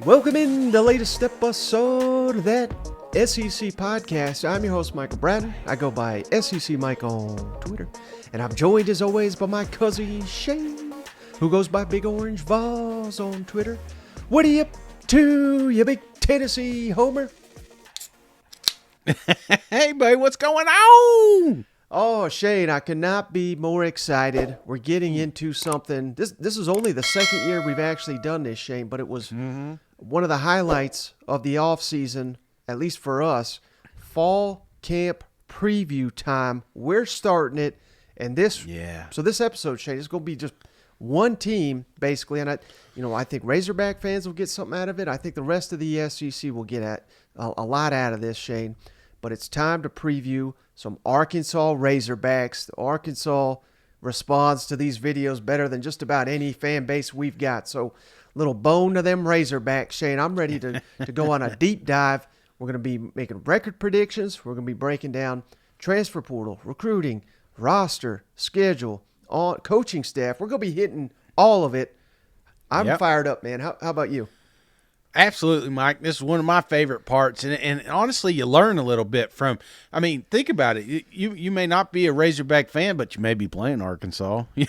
Welcome in the latest episode of that SEC podcast. I'm your host, Michael Bratton. I go by SEC Mike on Twitter. And I'm joined, as always, by my cousin Shane, who goes by Big Orange Vols on Twitter. What are you up to, you big Tennessee homer? Hey, buddy, what's going on? Oh, Shane, I cannot be more excited. We're getting into something. This is only the second year we've actually done this, Shane, but it was one of the highlights of the offseason, at least for us. Fall camp preview time. We're starting it, and so this episode, Shane, is going to be just one team, basically, and I think Razorback fans will get something out of it. I think the rest of the SEC will get a lot out of this, Shane. But it's time to preview some Arkansas Razorbacks. The Arkansas responds to these videos better than just about any fan base we've got. So, little bone to them Razorbacks, Shane. I'm ready to go on a deep dive. We're going to be making record predictions. We're going to be breaking down transfer portal, recruiting, roster, schedule, coaching staff. We're going to be hitting all of it. I'm fired up, man. How about you? Absolutely, Mike. This is one of my favorite parts, and honestly, you learn a little bit from. I mean, think about it. You may not be a Razorback fan, but you may be playing Arkansas. You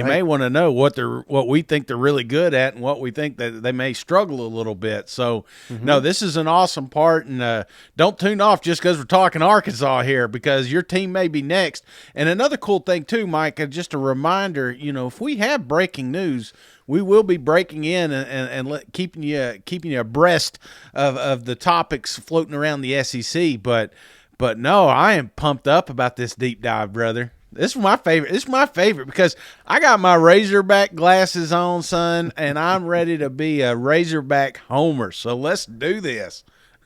may want to know what we think they're really good at, and what we think that they may struggle a little bit. So, no, this is an awesome part, and don't tune off just because we're talking Arkansas here, because your team may be next. And another cool thing too, Mike, just a reminder. If we have breaking news, we will be breaking in and keeping you abreast of the topics floating around the SEC. But no, I am pumped up about this deep dive, brother. This is my favorite. This is my favorite because I got my Razorback glasses on, son, and I'm ready to be a Razorback homer. So let's do this.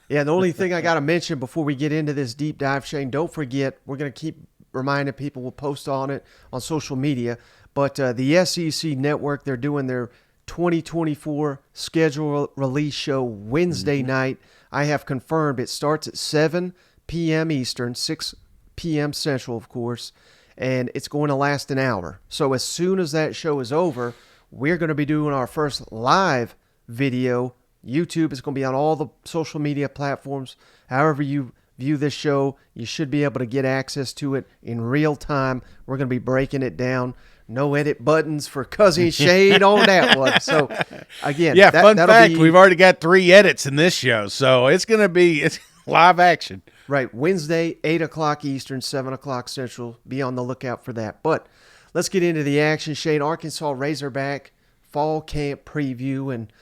Yeah, the only thing I got to mention before we get into this deep dive, Shane, don't forget, we're going to keep reminding people, we'll post on it on social media. But the SEC Network, they're doing their 2024 schedule release show Wednesday night. I have confirmed it starts at 7 p.m. Eastern, 6 p.m. Central, of course, and it's going to last an hour. So as soon as that show is over, we're going to be doing our first live video. YouTube is going to be on all the social media platforms. However you view this show, you should be able to get access to it in real time. We're going to be breaking it down. No edit buttons for Cousin Shane on that one. So, again, fun fact, we've already got 3 edits in this show, so it's live action. Right, Wednesday, 8 o'clock Eastern, 7 o'clock Central. Be on the lookout for that. But let's get into the action, Shane. Arkansas Razorback fall camp preview. And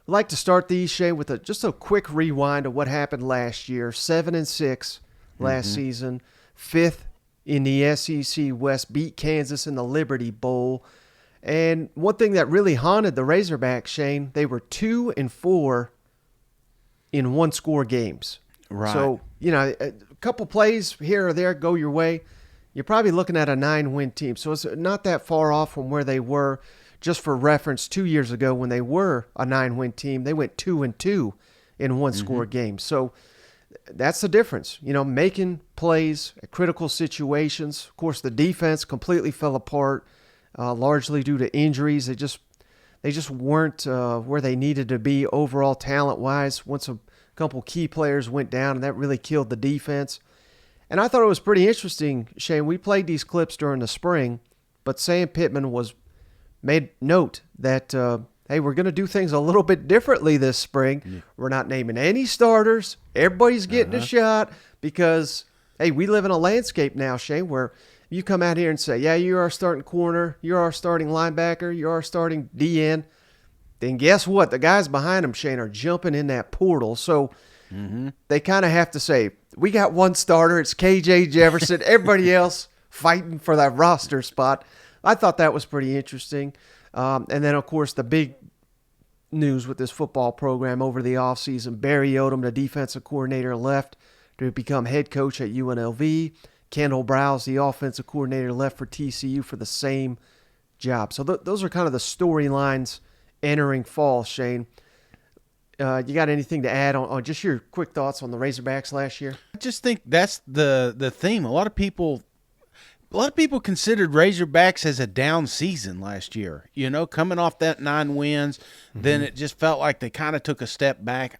I'd like to start these, Shane, with just a quick rewind of what happened last year. 7-6 last season, 5th in the SEC West, beat Kansas in the Liberty Bowl. And one thing that really haunted the Razorbacks, Shane, they were 2-4 in one-score games. Right. So, a couple plays here or there go your way. You're probably looking at a 9-win team. So it's not that far off from where they were. Just for reference, 2 years ago when they were a 9-win team, they went 2-2 in one-score games. So that's the difference, making plays at critical situations. Of course, the defense completely fell apart, largely due to injuries. They just weren't where they needed to be overall talent-wise once a couple key players went down, and that really killed the defense. And I thought it was pretty interesting, Shane. We played these clips during the spring, but Sam Pittman made note that hey, we're going to do things a little bit differently this spring. Yeah. We're not naming any starters. Everybody's getting a shot because, hey, we live in a landscape now, Shane, where you come out here and say, yeah, you're our starting corner, you're our starting linebacker, you're our starting DN. Then guess what? The guys behind them, Shane, are jumping in that portal. So they kind of have to say, we got one starter. It's KJ Jefferson. Everybody else fighting for that roster spot. I thought that was pretty interesting. And then, of course, the big news with this football program over the offseason, Barry Odom, the defensive coordinator, left to become head coach at UNLV. Kendall Browse, the offensive coordinator, left for TCU for the same job. So those are kind of the storylines entering fall, Shane. You got anything to add on just your quick thoughts on the Razorbacks last year? I just think that's the theme. A lot of people a lot of people considered Razorbacks as a down season last year. Coming off that 9 wins, then it just felt like they kind of took a step back.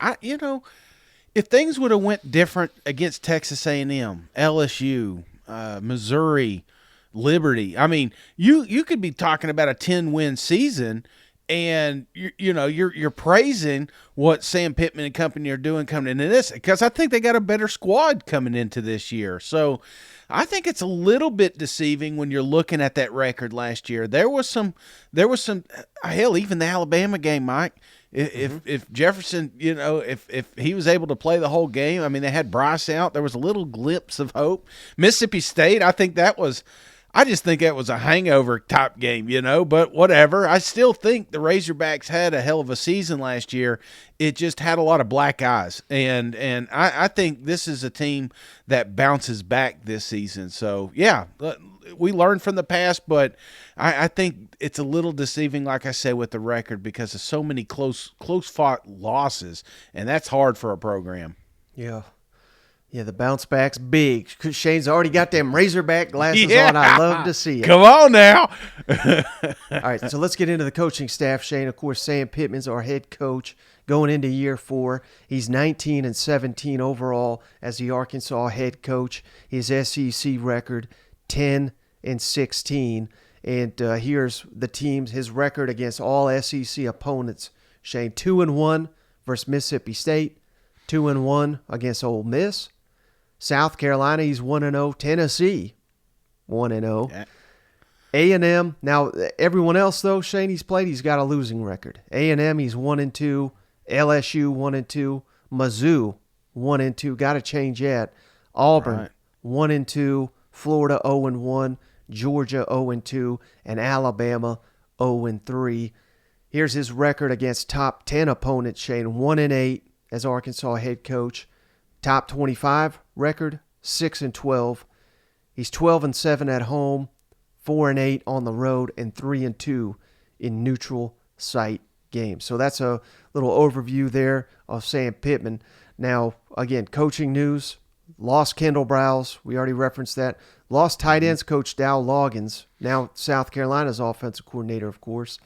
If things would have went different against Texas A&M, LSU, Missouri, Liberty, I mean, you could be talking about a 10-win season, and you're praising what Sam Pittman and company are doing coming into this, because I think they got a better squad coming into this year. So I think it's a little bit deceiving when you're looking at that record last year. There was some hell, even the Alabama game, Mike. If Jefferson, if he was able to play the whole game, I mean, they had Bryce out. There was a little glimpse of hope. Mississippi State, I just think that was a hangover type game, but whatever. I still think the Razorbacks had a hell of a season last year. It just had a lot of black eyes. And I think this is a team that bounces back this season. So, yeah, we learned from the past, but I think it's a little deceiving, like I said, with the record because of so many close-fought losses, and that's hard for a program. Yeah. Yeah, the bounce back's big. Shane's already got them Razorback glasses on. I love to see it. Come on now. All right, so let's get into the coaching staff, Shane. Of course, Sam Pittman's our head coach going into year 4. He's 19-17 overall as the Arkansas head coach. His SEC record, 10-16. And here's the teams, his record against all SEC opponents. Shane, 2-1 versus Mississippi State, 2-1 against Ole Miss. South Carolina, he's 1-0. Tennessee, 1-0. Yeah. A&M, now everyone else though, Shane, he's played, he's got a losing record. A&M, he's 1-2. LSU, 1-2. Mizzou, 1-2. Got to change that. Auburn, 1-2. Florida, 0-1. Georgia, 0-2. And Alabama, 0-3. Here's his record against top 10 opponents, Shane. 1-8 as Arkansas head coach. Top 25 record, 6-12. He's 12-7 at home, 4-8 on the road, and 3-2 in neutral site games. So that's a little overview there of Sam Pittman. Now, again, coaching news. Lost Kendall Browse. We already referenced that. Lost tight ends coach Dow Loggins, now South Carolina's offensive coordinator, of course.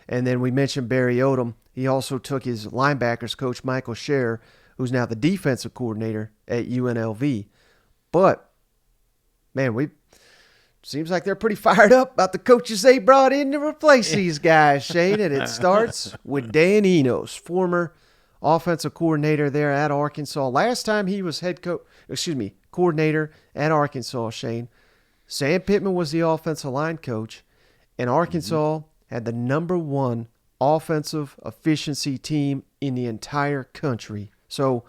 And then we mentioned Barry Odom. He also took his linebackers coach Michael Scher, who's now the defensive coordinator at UNLV. But, man, seems like they're pretty fired up about the coaches they brought in to replace these guys, Shane. And it starts with Dan Enos, former offensive coordinator there at Arkansas. Last time he was coordinator at Arkansas, Shane, Sam Pittman was the offensive line coach, and Arkansas had the number 1 offensive efficiency team in the entire country. So,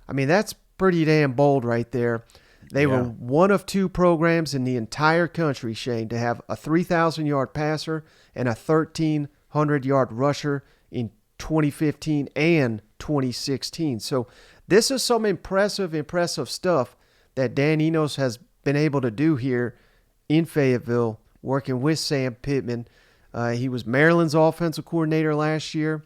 I mean, that's pretty damn bold right there. They were one of 2 programs in the entire country, Shane, to have a 3,000-yard passer and a 1,300-yard rusher in 2015 and 2016. So this is some impressive stuff that Dan Enos has been able to do here in Fayetteville, working with Sam Pittman. He was Maryland's offensive coordinator last year.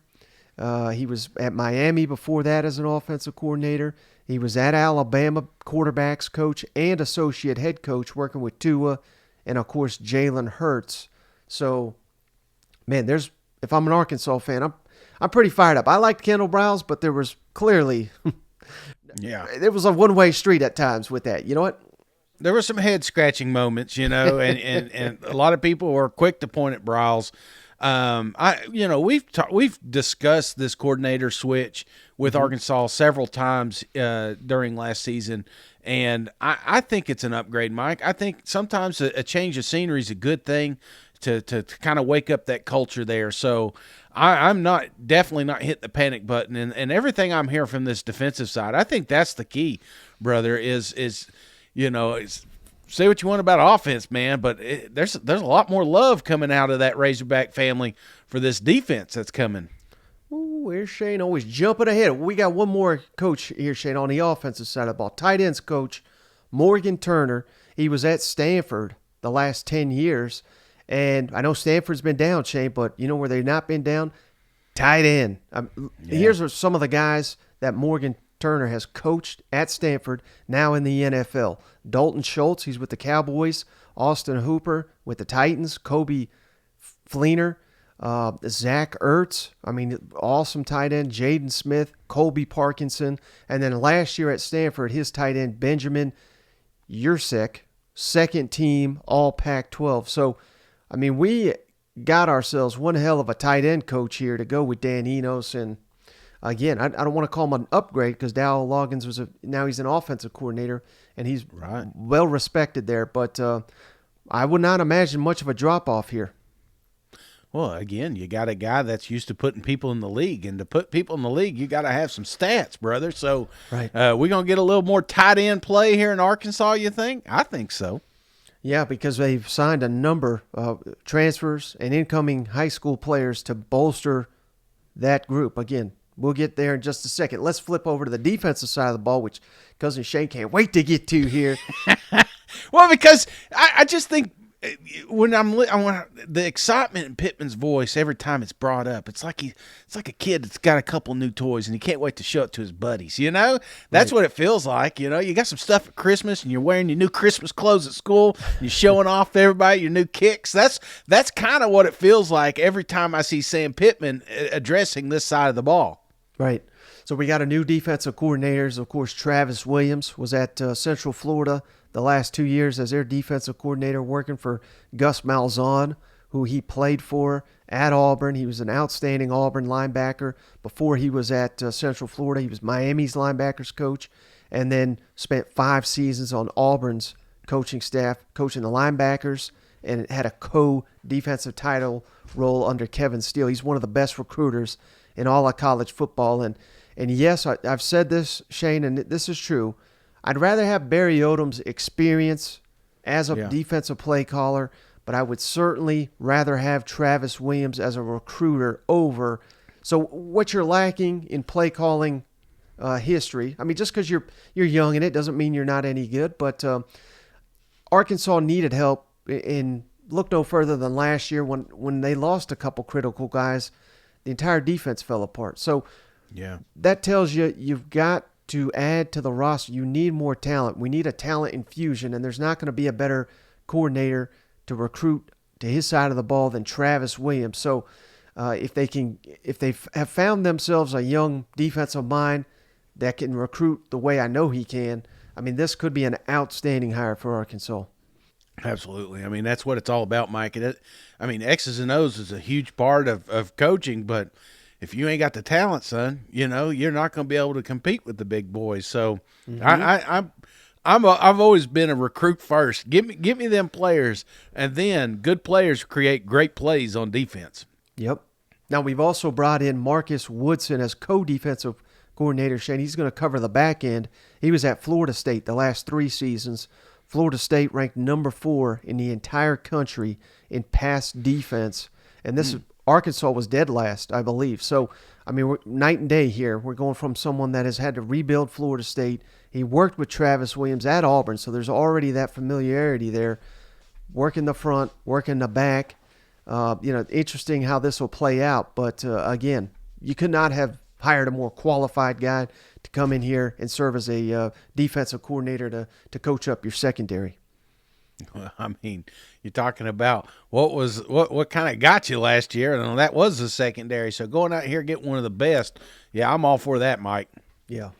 He was at Miami before that as an offensive coordinator. He was at Alabama, quarterbacks coach and associate head coach, working with Tua and, of course, Jalen Hurts. So, man, if I'm an Arkansas fan, I'm pretty fired up. I liked Kendall Browse, but there was clearly it was a one-way street at times with that. You know what? There were some head-scratching moments, and a lot of people were quick to point at Browse. We've discussed this coordinator switch with Arkansas several times during last season, and I think it's an upgrade, Mike. I think sometimes a change of scenery is a good thing to kind of wake up that culture there. So I'm definitely not hitting the panic button, and everything I'm hearing from this defensive side, I think that's the key, brother. Say what you want about offense, man, but there's a lot more love coming out of that Razorback family for this defense that's coming. Ooh, here's Shane always jumping ahead. We got one more coach here, Shane, on the offensive side of the ball. Tight ends coach Morgan Turner. He was at Stanford the last 10 years, and I know Stanford's been down, Shane, but you know where they've not been down? Tight end. Here's some of the guys that Morgan Turner has coached at Stanford, now in the NFL. Dalton Schultz, he's with the Cowboys. Austin Hooper with the Titans. Kobe Fleener. Zach Ertz, awesome tight end. Jaden Smith, Colby Parkinson. And then last year at Stanford, his tight end, Benjamin Yurcek, second team All Pac-12. So, we got ourselves one hell of a tight end coach here to go with Dan Enos. And again, I don't want to call him an upgrade because Dow Loggins now he's an offensive coordinator and he's well respected there. But I would not imagine much of a drop off here. Well, again, you got a guy that's used to putting people in the league, and to put people in the league, you got to have some stats, brother. So, we're gonna get a little more tight end play here in Arkansas. You think? I think so. Yeah, because they've signed a number of transfers and incoming high school players to bolster that group. Again, we'll get there in just a second. Let's flip over to the defensive side of the ball, which Cousin Shane can't wait to get to here. Well, because I just think. When the excitement in Pittman's voice every time it's brought up, it's like a kid that's got a couple new toys and he can't wait to show it to his buddies. That's what it feels like. You got some stuff at Christmas and you're wearing your new Christmas clothes at school. And you're showing off to everybody your new kicks. That's kind of what it feels like every time I see Sam Pittman addressing this side of the ball. Right. So we got a new defensive coordinators. Of course, Travis Williams was at Central Florida the last 2 years as their defensive coordinator, working for Gus Malzahn, who he played for at Auburn. He was an outstanding Auburn linebacker. Before he was at Central Florida, he was Miami's linebackers coach, and then spent 5 seasons on Auburn's coaching staff, coaching the linebackers, and had a co-defensive title role under Kevin Steele. He's one of the best recruiters in all of college football. And yes, I've said this, Shane, and this is true. I'd rather have Barry Odom's experience as a defensive play caller, but I would certainly rather have Travis Williams as a recruiter over. So what you're lacking in play calling history, just because you're young and it doesn't mean you're not any good, but Arkansas needed help. And look no further than last year when they lost a couple critical guys, the entire defense fell apart. So that tells you you've got to add to the roster. You need more talent. We need a talent infusion, and there's not going to be a better coordinator to recruit to his side of the ball than Travis Williams. So if they have found themselves a young defensive mind that can recruit the way I know he can, this could be an outstanding hire for Arkansas. Absolutely. That's what it's all about, Mike. X's and O's is a huge part of coaching, but if you ain't got the talent, son, you're not going to be able to compete with the big boys. So I've always been a recruit first. Give me them players, and then good players create great plays on defense. Yep. Now we've also brought in Marcus Woodson as co-defensive coordinator. Shane, he's going to cover the back end. He was at Florida State the last 3 seasons. Florida State ranked number 4 in the entire country in pass defense, and this is Arkansas was dead last, I believe. So, we're night and day here. We're going from someone that has had to rebuild Florida State. He worked with Travis Williams at Auburn, so there's already that familiarity there. Working the front, working the back. Interesting how this will play out. But, again, you could not have hired a more qualified guy to come in here and serve as a defensive coordinator to coach up your secondary. Well, you're talking about what kind of got you last year, and that was the secondary. So going out here get one of the best, I'm all for that, Mike. Yeah.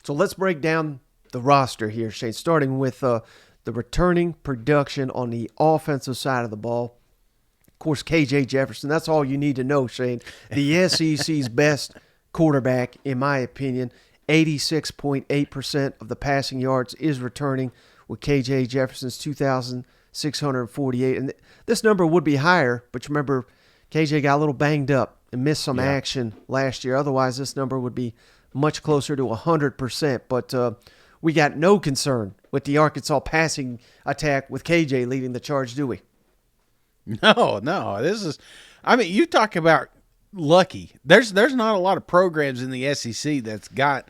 So let's break down the roster here, Shane, starting with the returning production on the offensive side of the ball. Of course, KJ Jefferson, that's all you need to know, Shane. The SEC's best quarterback, in my opinion. 86.8% of the passing yards is returning with KJ Jefferson's 2,648. And this number would be higher, but you remember KJ got a little banged up and missed some action last year. Otherwise, this number would be much closer to 100%. But we got no concern with the Arkansas passing attack with KJ leading the charge, do we? No. This is, you talk about lucky. There's not a lot of programs in the SEC that's got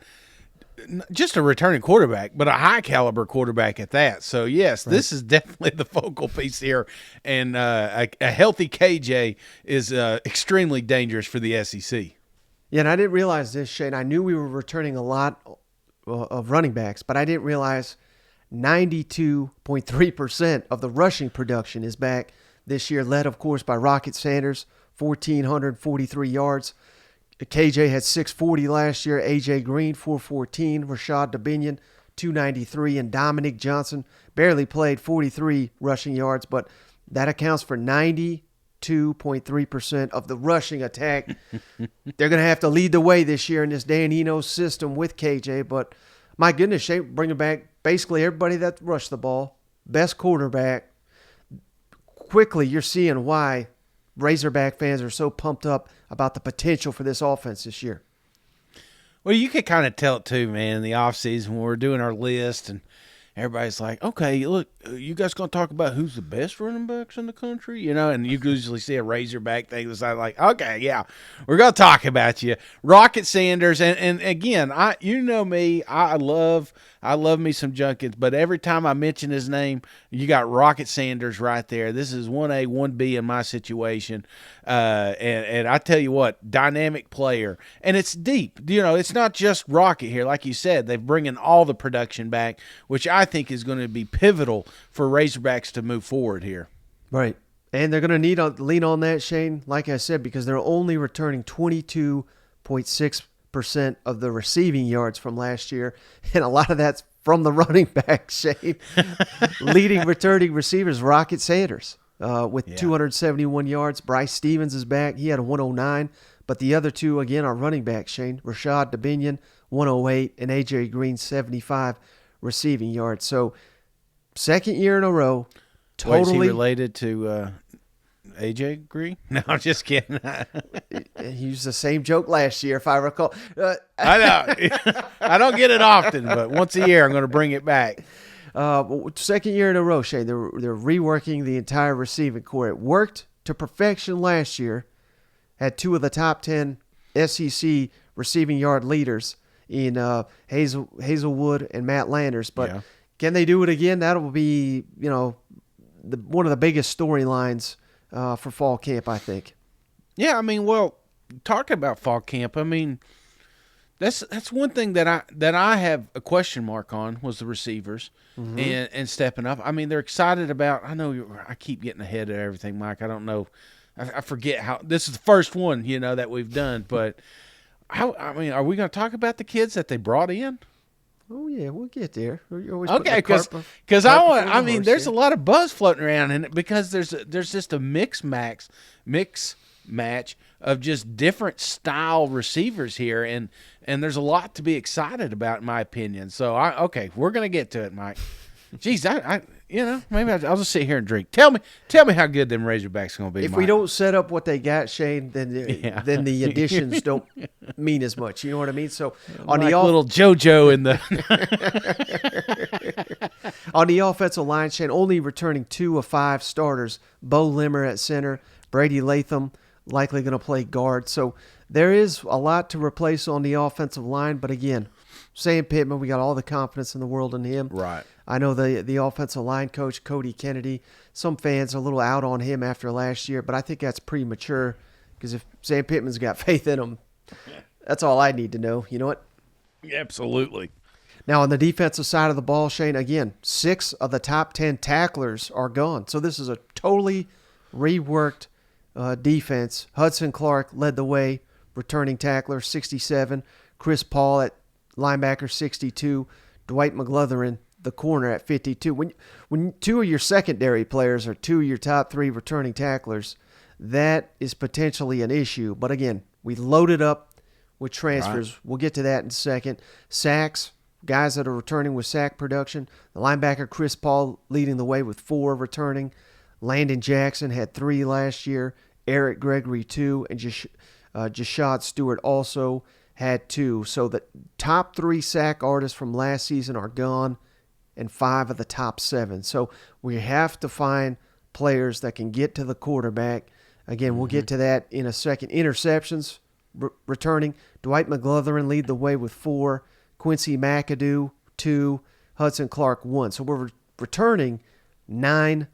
just a returning quarterback, but a high caliber quarterback at that. So yes, This is definitely the focal piece here, and a healthy KJ is extremely dangerous for the SEC. Yeah, and I didn't realize this, Shane. I knew we were returning a lot of running backs, but I didn't realize 92.3% of the rushing production is back this year, led, of course, by Rocket Sanders, 1,443 yards. KJ had 640 last year. AJ Green, 414. Rashad Dubinion, 293. And Dominic Johnson barely played, 43 rushing yards, but that accounts for 92.3% of the rushing attack. They're going to have to lead the way this year in this Dan Enos system with KJ, but my goodness, Shane, bringing back basically everybody that rushed the ball, best quarterback. Quickly, you're seeing why Razorback fans are so pumped up about the potential for this offense this year. Well, you could kind of tell it too, man, in the offseason when we're doing our list and everybody's like, okay, look, you guys going to talk about who's the best running backs in the country? You know, and you usually see a Razorback thing that's like, okay, yeah, we're going to talk about you. Rocket Sanders, and again, you know me, I love me some Junkins, but every time I mention his name, you got Rocket Sanders right there. This is 1A, 1B in my situation. And I tell you what, dynamic player. And it's deep. You know, it's not just Rocket here. Like you said, they're bringing all the production back, which I think is going to be pivotal for Razorbacks to move forward here. Right. And they're going to need to lean on that, Shane, like I said, because they're only returning 22.6% of the receiving yards from last year, and a lot of that's from the running back, Shane. Leading returning receivers, Rocket Sanders, with 271 yards. Bryce Stevens is back. He had a 109, but the other two, again, are running backs, Shane. Rashad Dubinion, 108, and A.J. Green, 75 receiving yards. So, second year in a row, totally. Is he related to AJ Green? No, I'm just kidding. He used the same joke last year, if I recall. I know. I don't get it often, but once a year I'm going to bring it back. Second year in a row, Shane. They're reworking the entire receiving core. It worked to perfection last year. Had two of the top 10 SEC receiving yard leaders in Hazelwood and Matt Landers. But can they do it again? That'll be, one of the biggest storylines for fall camp, I think. Yeah, I mean, well, talking about fall camp, I mean, that's one thing that I have a question mark on was the receivers and stepping up. I mean, they're excited about. I know I keep getting ahead of everything, Mike. I don't know. I forget how this is the first one that we've done, but are we going to talk about the kids that they brought in? Oh yeah, we'll get there. Okay, because there's a lot of buzz floating around in it because there's just a mix match of just different style receivers here, and there's a lot to be excited about in my opinion. So we're gonna get to it, Mike. Jeez, maybe I'll just sit here and drink. Tell me how good them Razorbacks are gonna be. If Mike. we don't set up what they got, Shane, then the additions don't mean as much. You know what I mean? So on like the little JoJo in the on the offensive line, Shane, only returning 2 of 5 starters. Bo Limmer at center, Brady Latham likely going to play guard. So there is a lot to replace on the offensive line, but again, Sam Pittman, we got all the confidence in the world in him. Right. I know the offensive line coach, Cody Kennedy, some fans are a little out on him after last year, but I think that's premature because if Sam Pittman's got faith in him, that's all I need to know. You know what? Absolutely. Now, on the defensive side of the ball, Shane, again, 6 of the top 10 tacklers are gone. So this is a totally reworked defense. Hudson Clark led the way, returning tackler, 67. Chris Paul at linebacker, 62. Dwight McGlothern, the corner, at 52. When 2 of your secondary players are 2 of your top 3 returning tacklers, that is potentially an issue. But again, we loaded up with transfers. Right. We'll get to that in a second. Sacks, guys that are returning with sack production. The linebacker, Chris Paul, leading the way with 4 returning. Landon Jackson had 3 last year. Eric Gregory, 2. And Jashad Stewart also had 2. So the top 3 sack artists from last season are gone, and 5 of the top 7. So we have to find players that can get to the quarterback. Again, we'll get to that in a second. Interceptions returning. Dwight McGlothern lead the way with 4. Quincy McAdoo, 2. Hudson Clark, 1. So we're returning 7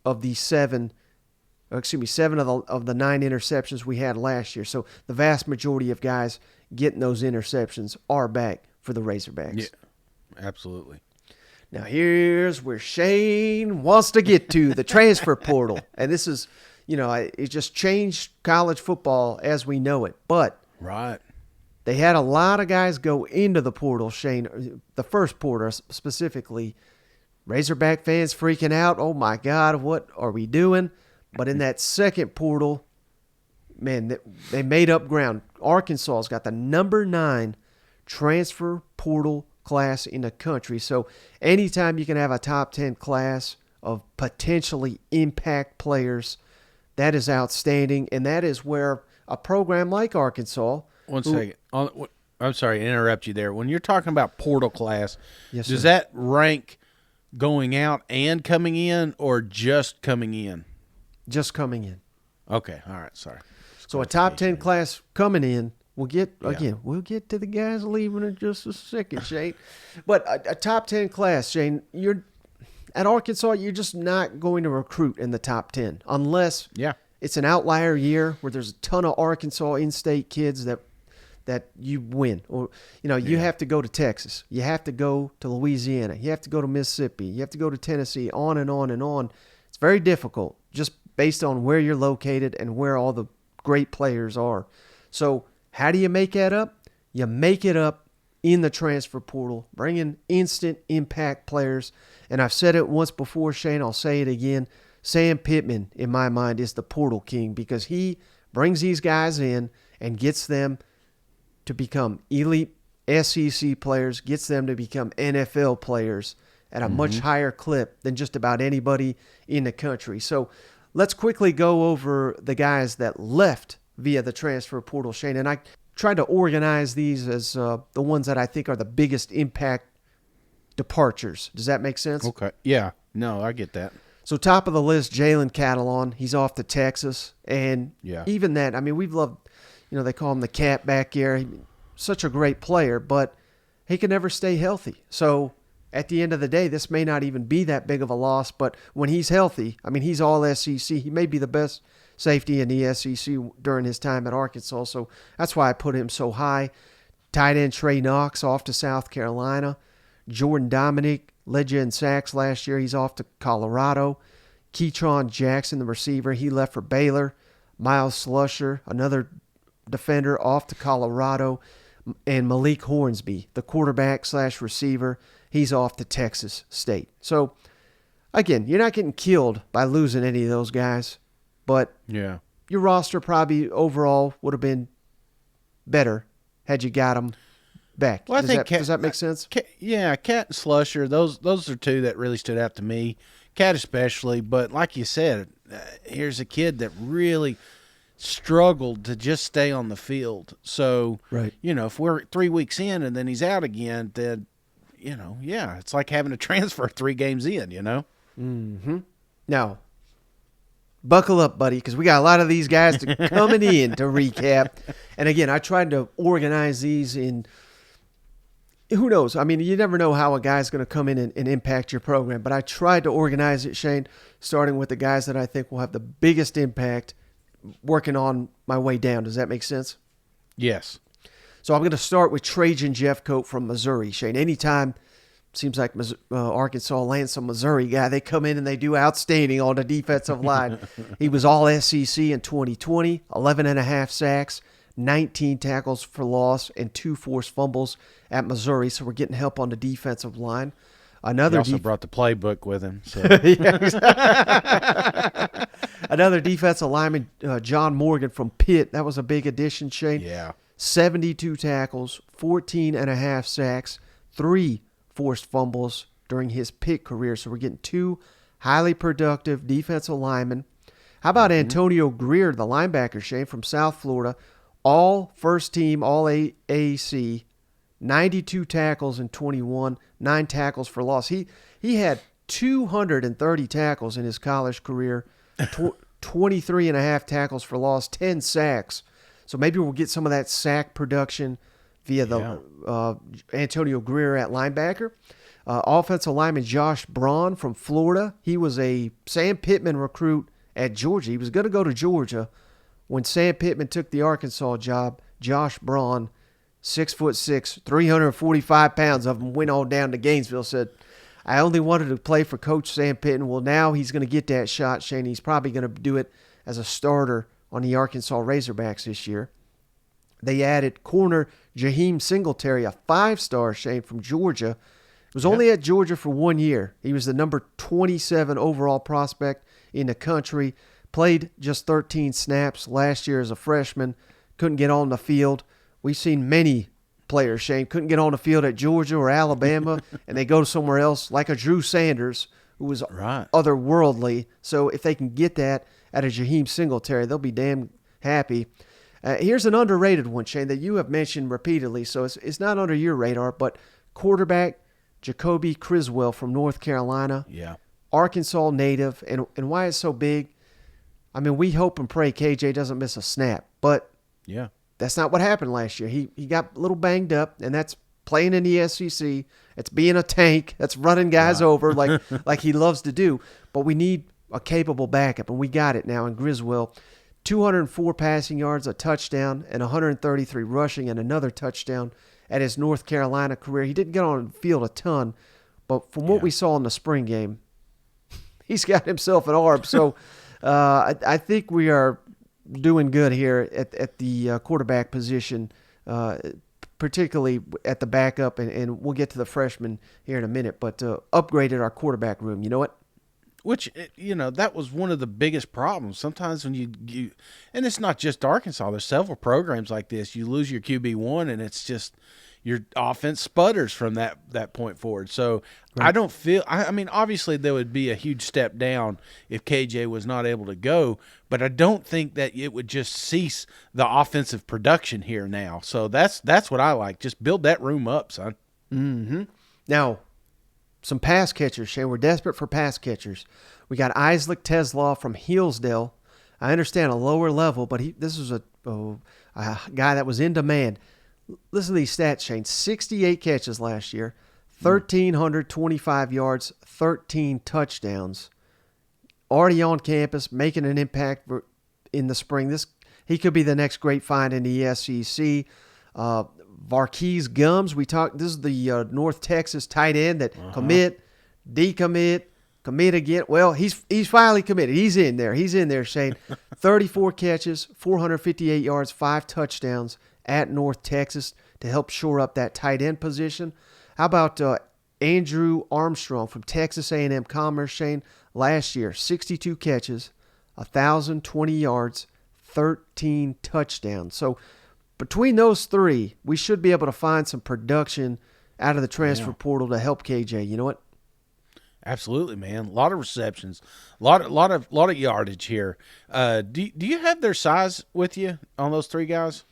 of the 9 interceptions we had last year. So the vast majority of guys getting those interceptions are back. for the Razorbacks. Yeah, absolutely. Now here's where Shane wants to get to, the transfer portal. And this is, it just changed college football as we know it. But Right. they had a lot of guys go into the portal, Shane, the first portal specifically. Razorback fans freaking out. Oh, my God, what are we doing? But in that second portal, man, they made up ground. Arkansas's got the number 9 transfer portal class in the country. So anytime you can have a top 10 class of potentially impact players, that is outstanding. And that is where a program like Arkansas. One second. I'm sorry to interrupt you there. When you're talking about portal class, Yes, does sir. that rank going out and coming in or just coming in? Just coming in. Okay. All right. Sorry. So a top 10 class coming in. We'll get to the guys leaving in just a second, Shane. But a top 10 class, Shane, you're at Arkansas, you're just not going to recruit in the top 10 unless it's an outlier year where there's a ton of Arkansas in-state kids that you win. Or, you have to go to Texas. You have to go to Louisiana. You have to go to Mississippi. You have to go to Tennessee, on and on and on. It's very difficult just based on where you're located and where all the great players are. So how do you make that up? You make it up in the transfer portal, bringing instant impact players. And I've said it once before, Shane, I'll say it again. Sam Pittman, in my mind, is the portal king because he brings these guys in and gets them to become elite SEC players, gets them to become NFL players at a much higher clip than just about anybody in the country. So let's quickly go over the guys that left via the transfer portal, Shane. And I tried to organize these as the ones that I think are the biggest impact departures. Does that make sense? Okay. Yeah. No, I get that. So top of the list, Jalen Catalon. He's off to Texas. And even that, I mean, we've loved, they call him the cat back there. Such a great player, but he can never stay healthy. So at the end of the day, this may not even be that big of a loss, but when he's healthy, I mean, he's all SEC. He may be the best safety in the SEC during his time at Arkansas, so that's why I put him so high. Tight end Trey Knox off to South Carolina. Jordan Dominic led you in sacks last year. He's off to Colorado. Keytron Jackson, the receiver, he left for Baylor. Miles Slusher, another defender, off to Colorado. And Malik Hornsby, the quarterback/receiver, he's off to Texas State. So, again, you're not getting killed by losing any of those guys, but your roster probably overall would have been better had you got them back. Well, Does that make sense? Cat and Slusher, those are two that really stood out to me. Cat especially, but like you said, here's a kid that really struggled to just stay on the field. So, if we're 3 weeks in and then he's out again, then, it's like having to transfer 3 games in, Mm-hmm. Now, buckle up, buddy, because we got a lot of these guys coming in to recap. And again, I tried to organize these in, who knows? I mean, you never know how a guy's going to come in and impact your program. But I tried to organize it, Shane, starting with the guys that I think will have the biggest impact, working on my way down. Does that make sense? Yes. So I'm going to start with Trajan Jeffcoat from Missouri. Shane, anytime seems like Arkansas lands some Missouri guy, they come in and they do outstanding on the defensive line. He was all SEC in 2020, 11.5 sacks, 19 tackles for loss, and 2 forced fumbles at Missouri. So we're getting help on the defensive line. He also brought the playbook with him. So. Another defensive lineman, John Morgan from Pitt. That was a big addition, Shane. Yeah. 72 tackles, 14.5 sacks, 3 forced fumbles during his Pitt career. So we're getting 2 highly productive defensive linemen. How about Antonio Greer, the linebacker, Shane, from South Florida? All first team, all AAC, 92 tackles in 21, 9 tackles for loss. He had 230 tackles in his college career, 23.5 tackles for loss, 10 sacks. So maybe we'll get some of that sack production via the Antonio Greer at linebacker. Offensive lineman Josh Braun from Florida. He was a Sam Pittman recruit at Georgia. He was going to go to Georgia. When Sam Pittman took the Arkansas job, Josh Braun 6'6", 345 pounds of him, went on down to Gainesville, said, I only wanted to play for Coach Sam Pittman. Well, now he's going to get that shot, Shane. He's probably going to do it as a starter on the Arkansas Razorbacks this year. They added corner Jaheim Singletary, a 5-star, Shane, from Georgia. Was only at Georgia for 1 year. He was the number 27 overall prospect in the country. Played just 13 snaps last year as a freshman. Couldn't get on the field. We've seen many players, Shane, couldn't get on the field at Georgia or Alabama, and they go somewhere else, like a Drew Sanders, who was otherworldly. So if they can get that at a Jaheim Singletary, they'll be damn happy. Here's an underrated one, Shane, that you have mentioned repeatedly, so it's not under your radar, but quarterback Jacoby Criswell from North Carolina. Yeah. Arkansas native. And why it's so big, I mean, we hope and pray KJ doesn't miss a snap, but yeah, that's not what happened last year. He got a little banged up, and that's playing in the SEC. It's being a tank. That's running guys over like he loves to do. But we need a capable backup, and we got it now in Griswell. 204 passing yards, a touchdown, and 133 rushing, and another touchdown at his North Carolina career. He didn't get on the field a ton, but from what we saw in the spring game, he's got himself an arm. So I think we are doing good here at the quarterback position, particularly at the backup, and we'll get to the freshman here in a minute, but upgraded our quarterback room. You know what? Which, that was one of the biggest problems. Sometimes when you and it's not just Arkansas, there's several programs like this. You lose your QB1 and it's just your offense sputters from that point forward. So right. I don't feel – I mean, obviously there would be a huge step down if KJ was not able to go, but I don't think that it would just cease the offensive production here now. So that's what I like. Just build that room up, son. Mm-hmm. Now, some pass catchers, Shane. We're desperate for pass catchers. We got Isaac Teslaw from Hillsdale. I understand a lower level, but this was a guy that was in demand. Listen to these stats, Shane. 68 catches last year, 1,325 yards, 13 touchdowns. Already on campus, making an impact in the spring. He could be the next great find in the SEC. Varkey's Gums, this is the North Texas tight end that commit, decommit, commit again. Well, he's finally committed. He's in there, Shane. 34 catches, 458 yards, 5 touchdowns at North Texas to help shore up that tight end position. How about Andrew Armstrong from Texas A&M Commerce, Shane? Last year, 62 catches, 1,020 yards, 13 touchdowns. So between those three, we should be able to find some production out of the transfer portal to help KJ. You know what? Absolutely, man. A lot of receptions, a lot of yardage here. Do you have their size with you on those three guys?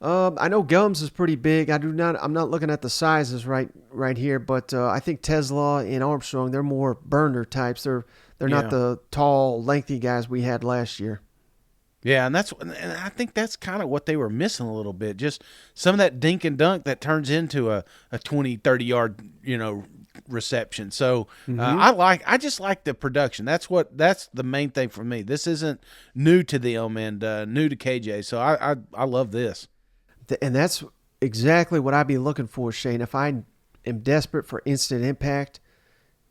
I know Gums is pretty big. I'm not looking at the sizes right here, but I think Teslaw and Armstrong, they're more burner types. They're not the tall, lengthy guys we had last year. Yeah, and I think that's kind of what they were missing a little bit. Just some of that dink and dunk that turns into a 20, 30-yard, reception. So I just like the production. That's the main thing for me. This isn't new to them and new to KJ. So I love this. And that's exactly what I'd be looking for, Shane. If I am desperate for instant impact,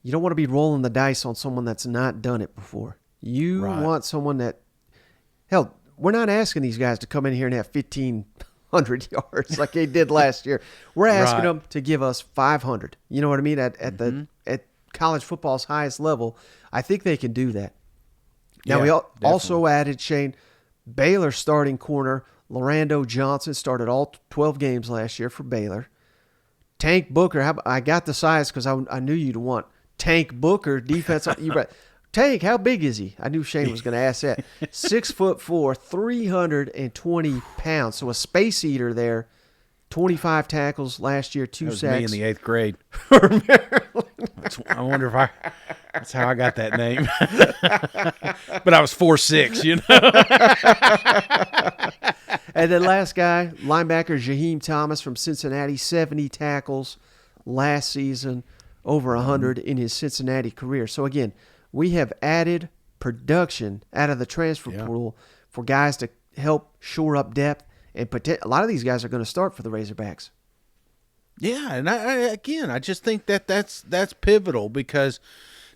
you don't want to be rolling the dice on someone that's not done it before. You want someone that, hell, we're not asking these guys to come in here and have 1,500 yards like they did last year. We're asking them to give us 500. You know what I mean? At college football's highest level, I think they can do that. Now, we also added, Shane, Baylor starting corner Lorando Johnson, started all 12 games last year for Baylor. Tank Booker, I got the size because I knew you'd want Tank Booker, defense. Tank, how big is he? I knew Shane was going to ask that. 6'4", 320 pounds. So a space eater there. 25 tackles last year, 2 sacks. That was me in the 8th grade. I wonder if that's how I got that name. But I was 4'6", And then last guy, linebacker Jaheim Thomas from Cincinnati, 70 tackles last season, over 100 in his Cincinnati career. So again, we have added production out of the transfer portal for guys to help shore up depth and a lot of these guys are going to start for the Razorbacks. Yeah, and I just think that's pivotal, because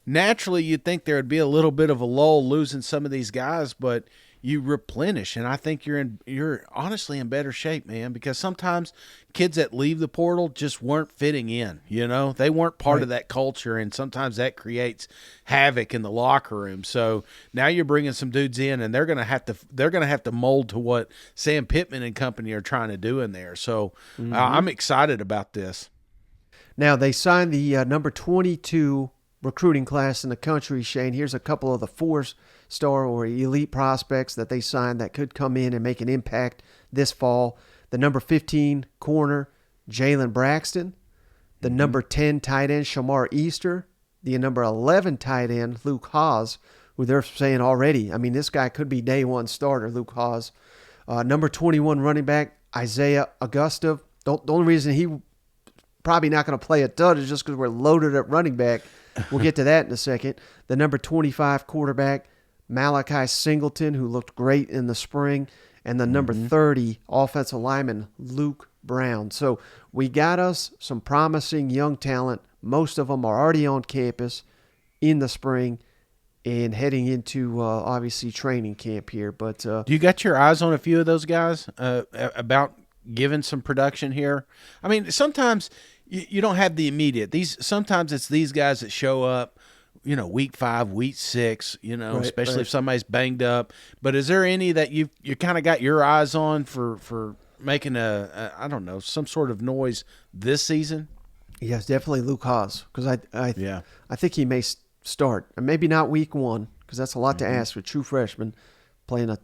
naturally you'd think there would be a little bit of a lull losing some of these guys, but you replenish, and I think you're honestly in better shape, man, because sometimes kids that leave the portal just weren't fitting in, they weren't part of that culture, and sometimes that creates havoc in the locker room. So now you're bringing some dudes in, and they're going to have to mold to what Sam Pittman and company are trying to do in there. So I'm excited about this. Now they signed the number 22 recruiting class in the country, Shane. Here's a couple of the 4-star or elite prospects that they signed that could come in and make an impact this fall. The number 15 corner, Jalen Braxton. The number 10 tight end, Shamar Easter. The number 11 tight end, Luke Haas, who they're saying already, this guy could be day one starter, Luke Haas. Number 21 running back, Isaiah Augusta. The only reason he probably not going to play a dud is just because we're loaded at running back. We'll get to that in a second. The number 25 quarterback, Malachi Singleton, who looked great in the spring. And the number 30 offensive lineman, Luke Brown. So we got us some promising young talent. Most of them are already on campus in the spring and heading into, obviously, training camp here. But do you got your eyes on a few of those guys about giving some production here? Sometimes you don't have the immediate. Sometimes it's these guys that show up, week 5, week 6, especially if somebody's banged up. But is there any that you kind of got your eyes on for making some sort of noise this season? Yes, definitely Luke Haas, because I think he may start. And maybe not week 1, because that's a lot to ask for a true freshman playing a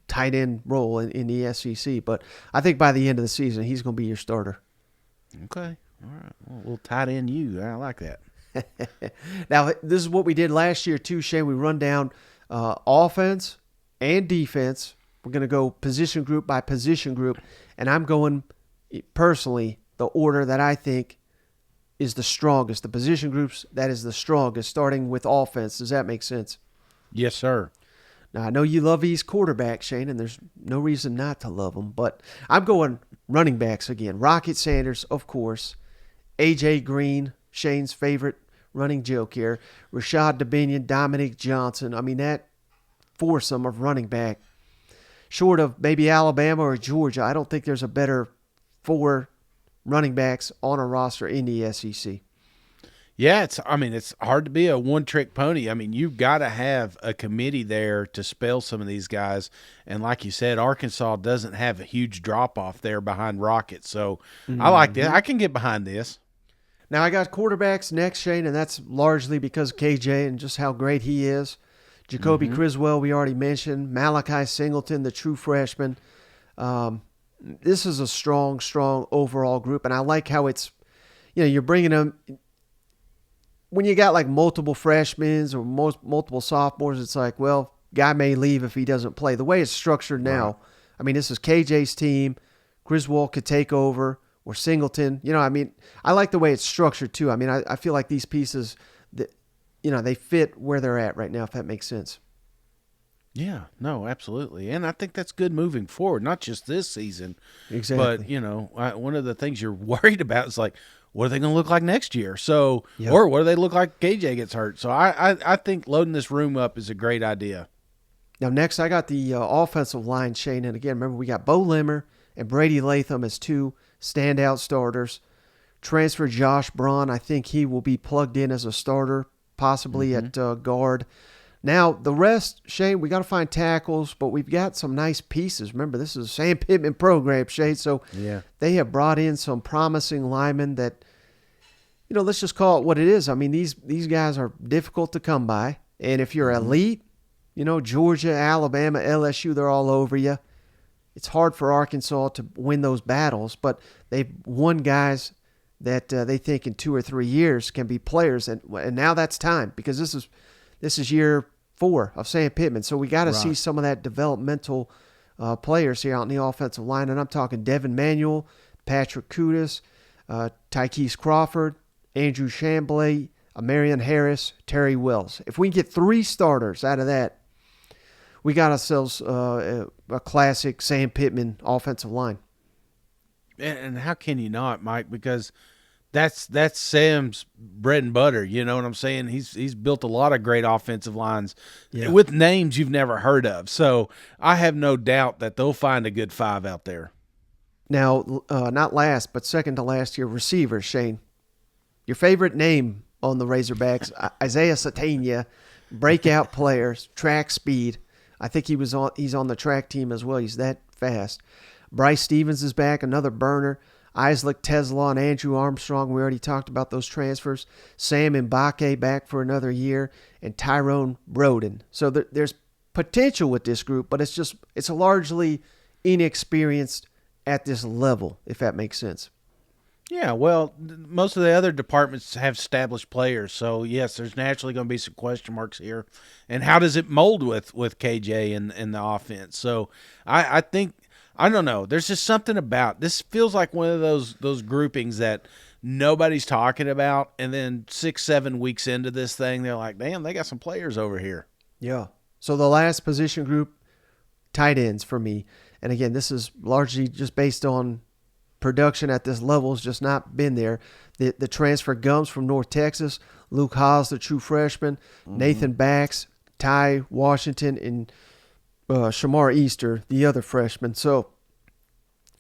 tight end role in the SEC. But I think by the end of the season, he's going to be your starter. Okay. All right. Well, we'll tight end you. I like that. Now, this is what we did last year too, Shane. We run down offense and defense. We're going to go position group by position group. And I'm going, personally, the order that I think is the strongest. The position groups that is the strongest, starting with offense. Does that make sense? Yes, sir. Now, I know you love these quarterbacks, Shane, and there's no reason not to love them. But I'm going running backs again. Rocket Sanders, of course. A.J. Green, Shane's favorite running joke here. Rashad Dubinion, Dominic Johnson. That foursome of running back. Short of maybe Alabama or Georgia, I don't think there's a better 4 running backs on a roster in the SEC. Yeah, it's hard to be a one-trick pony. You've got to have a committee there to spell some of these guys. And like you said, Arkansas doesn't have a huge drop-off there behind Rocket. So I like that. I can get behind this. Now, I got quarterbacks next, Shane, and that's largely because of KJ and just how great he is. Jacoby Criswell, we already mentioned. Malachi Singleton, the true freshman. This is a strong overall group, and I like how it's, you're bringing them. When you got like multiple freshmen or multiple sophomores, it's like, well, guy may leave if he doesn't play. The way it's structured now, this is KJ's team. Criswell could take over. Or Singleton, I like the way it's structured too. I feel like these pieces, they fit where they're at right now, if that makes sense. Yeah, no, absolutely. And I think that's good moving forward, not just this season. Exactly. But, one of the things you're worried about is like, what are they going to look like next year? So, or what do they look like KJ gets hurt? So I think loading this room up is a great idea. Now, next I got the offensive line, Shane. And again, remember, we got Bo Limmer and Brady Latham as 2 standout starters. Transfer Josh Braun, I think he will be plugged in as a starter, possibly at guard. Now, the rest, Shane, we got to find tackles, but we've got some nice pieces. Remember, this is a Sam Pittman program, Shane, so they have brought in some promising linemen that, let's just call it what it is. These guys are difficult to come by, and if you're elite, Georgia, Alabama, LSU, they're all over you. It's hard for Arkansas to win those battles, but they've won guys that they think in 2 or 3 years can be players, and now that's time, because this is year 4 of Sam Pittman. So we got to see some of that developmental players here out in the offensive line, and I'm talking Devin Manuel, Patrick Kudus, Tykees Crawford, Andrew Chamblee, Marion Harris, Terry Wells. If we can get 3 starters out of that, we got ourselves a classic Sam Pittman offensive line. And how can you not, Mike? Because that's Sam's bread and butter. You know what I'm saying? He's built a lot of great offensive lines with names you've never heard of. So I have no doubt that they'll find a good 5 out there. Now, not last, but second to last year, receivers, Shane. Your favorite name on the Razorbacks, Isaiah Satania, breakout players, track speed. I think he's on the track team as well. He's that fast. Bryce Stevens is back, another burner. Isaac Tesla and Andrew Armstrong, we already talked about those transfers. Sam Mbake back for another year, and Tyrone Broden. So there's potential with this group, but it's largely inexperienced at this level, if that makes sense. Yeah, well, most of the other departments have established players, so yes, there's naturally going to be some question marks here. And how does it mold with KJ and the offense? So I think, I don't know, there's just something about this. Feels like one of those groupings that nobody's talking about, and then 6-7 weeks into this thing, they're like, damn, they got some players over here. Yeah. So the last position group, tight ends for me. And again, this is largely just based on production at this level. Has just not been there. The transfer Gums from North Texas, Luke Haas, the true freshman, Nathan Bax, Ty Washington, and Shamar Easter, the other freshman. So,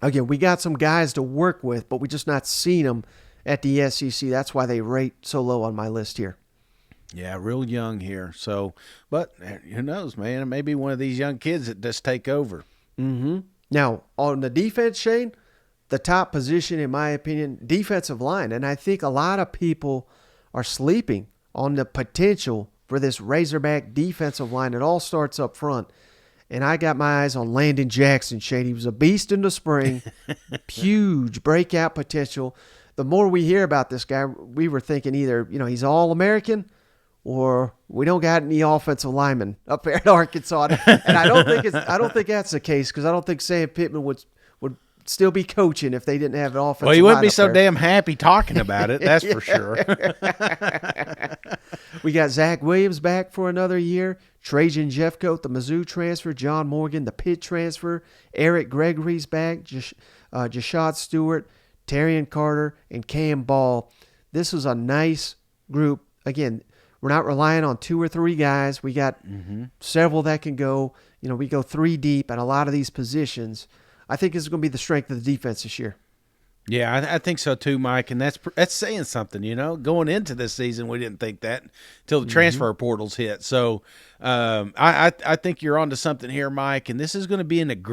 again, we got some guys to work with, but we just not seen them at the SEC. That's why they rate so low on my list here. Yeah, real young here. So, but who knows, man? It may be one of these young kids that just take over. Mm-hmm. Now, on the defense, Shane, the top position, in my opinion, defensive line. And I think a lot of people are sleeping on the potential for this Razorback defensive line. It all starts up front. And I got my eyes on Landon Jackson, Shane. He was a beast in the spring. Huge breakout potential. The more we hear about this guy, we were thinking either, he's All-American or we don't got any offensive linemen up there at Arkansas. And I don't think that's the case, because I don't think Sam Pittman would still be coaching if they didn't have an offensive line. Well, he wouldn't be so there. Damn happy talking about it, that's for sure. We got Zach Williams back for another year. Trajan Jeffcoat, the Mizzou transfer. John Morgan, the Pitt transfer. Eric Gregory's back. Jashad Stewart, Terrion Carter, and Cam Ball. This was a nice group. Again, we're not relying on 2 or 3 guys. We got several that can go. We go 3 deep at a lot of these positions. I think this is going to be the strength of the defense this year. Yeah, I think so too, Mike, and that's saying something. Going into this season, we didn't think that until the transfer portals hit. So I think you're onto something here, Mike, and this is going to be an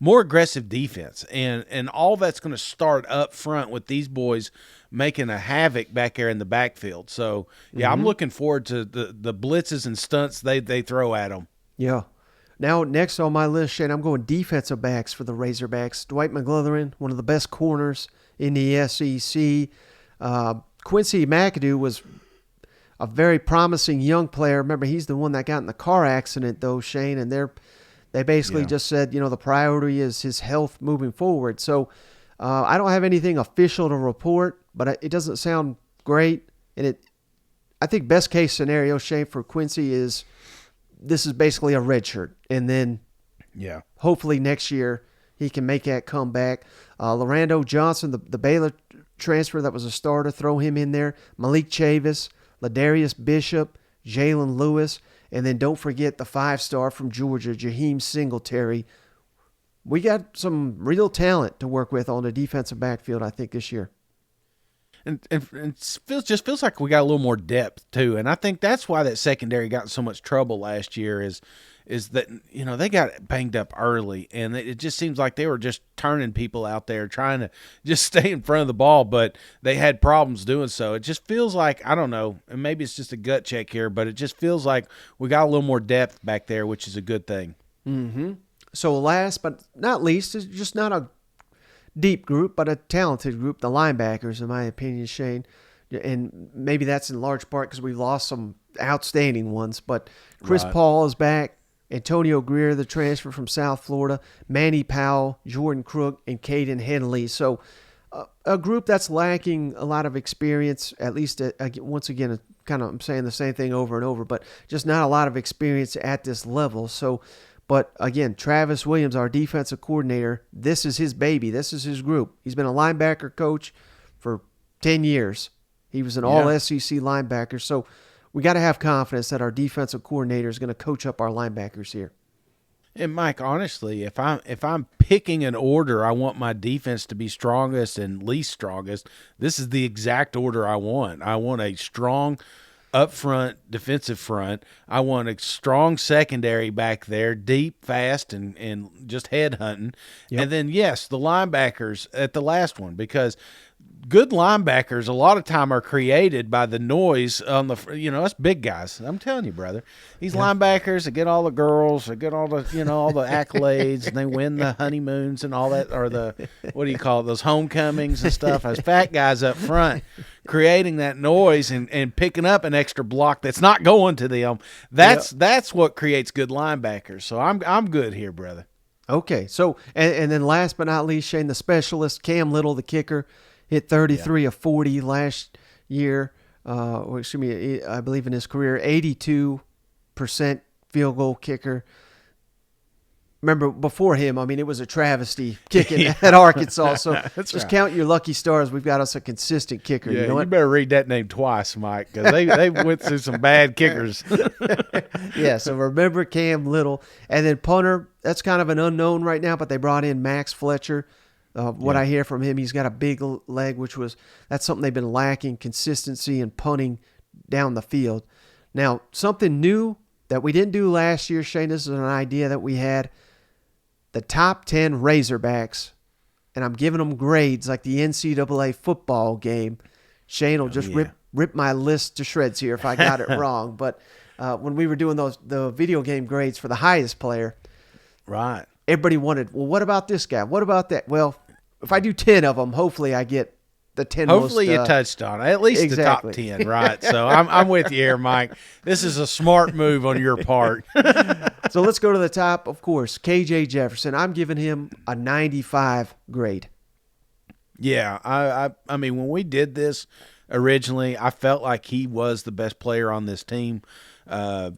more aggressive defense, and all that's going to start up front with these boys making a havoc back there in the backfield. So yeah, I'm looking forward to the blitzes and stunts they throw at them. Yeah. Now, next on my list, Shane, I'm going defensive backs for the Razorbacks. Dwight McGlothern, one of the best corners in the SEC. Quincy McAdoo was a very promising young player. Remember, he's the one that got in the car accident, though, Shane, and they basically just said, the priority is his health moving forward. So I don't have anything official to report, but it doesn't sound great. And I think best case scenario, Shane, for Quincy is this is basically a red shirt. And then hopefully next year he can make that comeback. Lorando Johnson, the Baylor transfer that was a starter, throw him in there. Malik Chavis, Ladarius Bishop, Jalen Lewis, and then don't forget the 5-star from Georgia, Jaheim Singletary. We got some real talent to work with on the defensive backfield, I think, this year. And it feels like we got a little more depth too, and I think that's why that secondary got in so much trouble last year is that they got banged up early, and it just seems like they were just turning people out there trying to just stay in front of the ball, but they had problems doing so. It just feels like, I don't know, and maybe it's just a gut check here, but it just feels like we got a little more depth back there, which is a good thing. Mm-hmm. So last but not least, is just not a deep group, but a talented group, the linebackers, in my opinion, Shane. And maybe that's in large part because we've lost some outstanding ones. But Chris Paul is back. Antonio Greer, the transfer from South Florida. Manny Powell, Jordan Crook, and Caden Henley. So a group that's lacking a lot of experience, at least once again, kind of I'm saying the same thing over and over, but just not a lot of experience at this level. So, but again, Travis Williams, our defensive coordinator, this is his baby. This is his group. He's been a linebacker coach for 10 years. He was an all-SEC linebacker. So we got to have confidence that our defensive coordinator is going to coach up our linebackers here. And Mike, honestly, if I'm picking an order, I want my defense to be strongest and least strongest. This is the exact order I want. I want a strong up front defensive front. I want a strong secondary back there, deep, fast, and just head hunting. Yep. And then yes, the linebackers at the last one, because good linebackers a lot of time are created by the noise on the, us big guys. I'm telling you, brother, these linebackers, they get all the girls, they get all the, all the accolades, and they win the honeymoons and all that, or the, what do you call it, those homecomings and stuff. As fat guys up front creating that noise and picking up an extra block that's not going to them. That's what creates good linebackers. So I'm good here, brother. Okay. So, and then last but not least, Shane, the specialist, Cam Little, the kicker, hit 33 of 40 last year. I believe in his career, 82% field goal kicker. Remember, before him, it was a travesty kicking at Arkansas. So just count your lucky stars. We've got us a consistent kicker. Yeah, you know what? You better read that name twice, Mike, because they went through some bad kickers. Yeah, so remember Cam Little. And then punter, that's kind of an unknown right now, but they brought in Max Fletcher. I hear from him, he's got a big leg, that's something they've been lacking, consistency and punting down the field. Now, something new that we didn't do last year, Shane, this is an idea that we had, the top 10 Razorbacks, and I'm giving them grades like the NCAA football game. Shane will just rip my list to shreds here if I got it wrong, but when we were doing the video game grades for the highest player, right? Everybody wanted, well, what about this guy? What about that? Well, if I do 10 of them, hopefully I get the 10 Hopefully most, you touched on at least exactly. The top 10, right? So I'm with you here, Mike. This is a smart move on your part. So let's go to the top, of course, KJ Jefferson. I'm giving him a 95 grade. Yeah, I mean, when we did this originally, I felt like he was the best player on this team.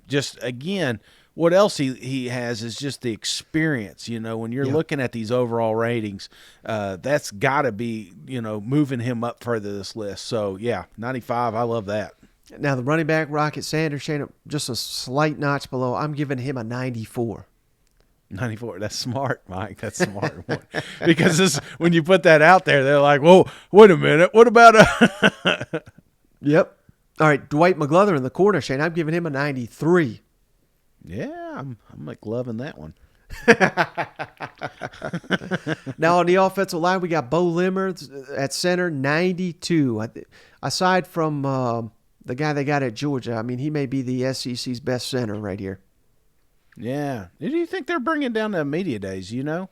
Just, again, what else he has is just the experience. When you're looking at these overall ratings, that's got to be, moving him up further this list. So, yeah, 95, I love that. Now, the running back, Rocket Sanders, Shane, just a slight notch below. I'm giving him a 94. 94. That's smart, Mike. That's smart. Because when you put that out there, they're like, whoa, wait a minute. What about a Yep. All right, Dwight McGlothern in the corner, Shane. I'm giving him a 93. Yeah, I'm like loving that one. Now on the offensive line, we got Bo Limmer at center, 92. Aside from the guy they got at Georgia, he may be the SEC's best center right here. Yeah. Who do you think they're bringing down to media days? It'll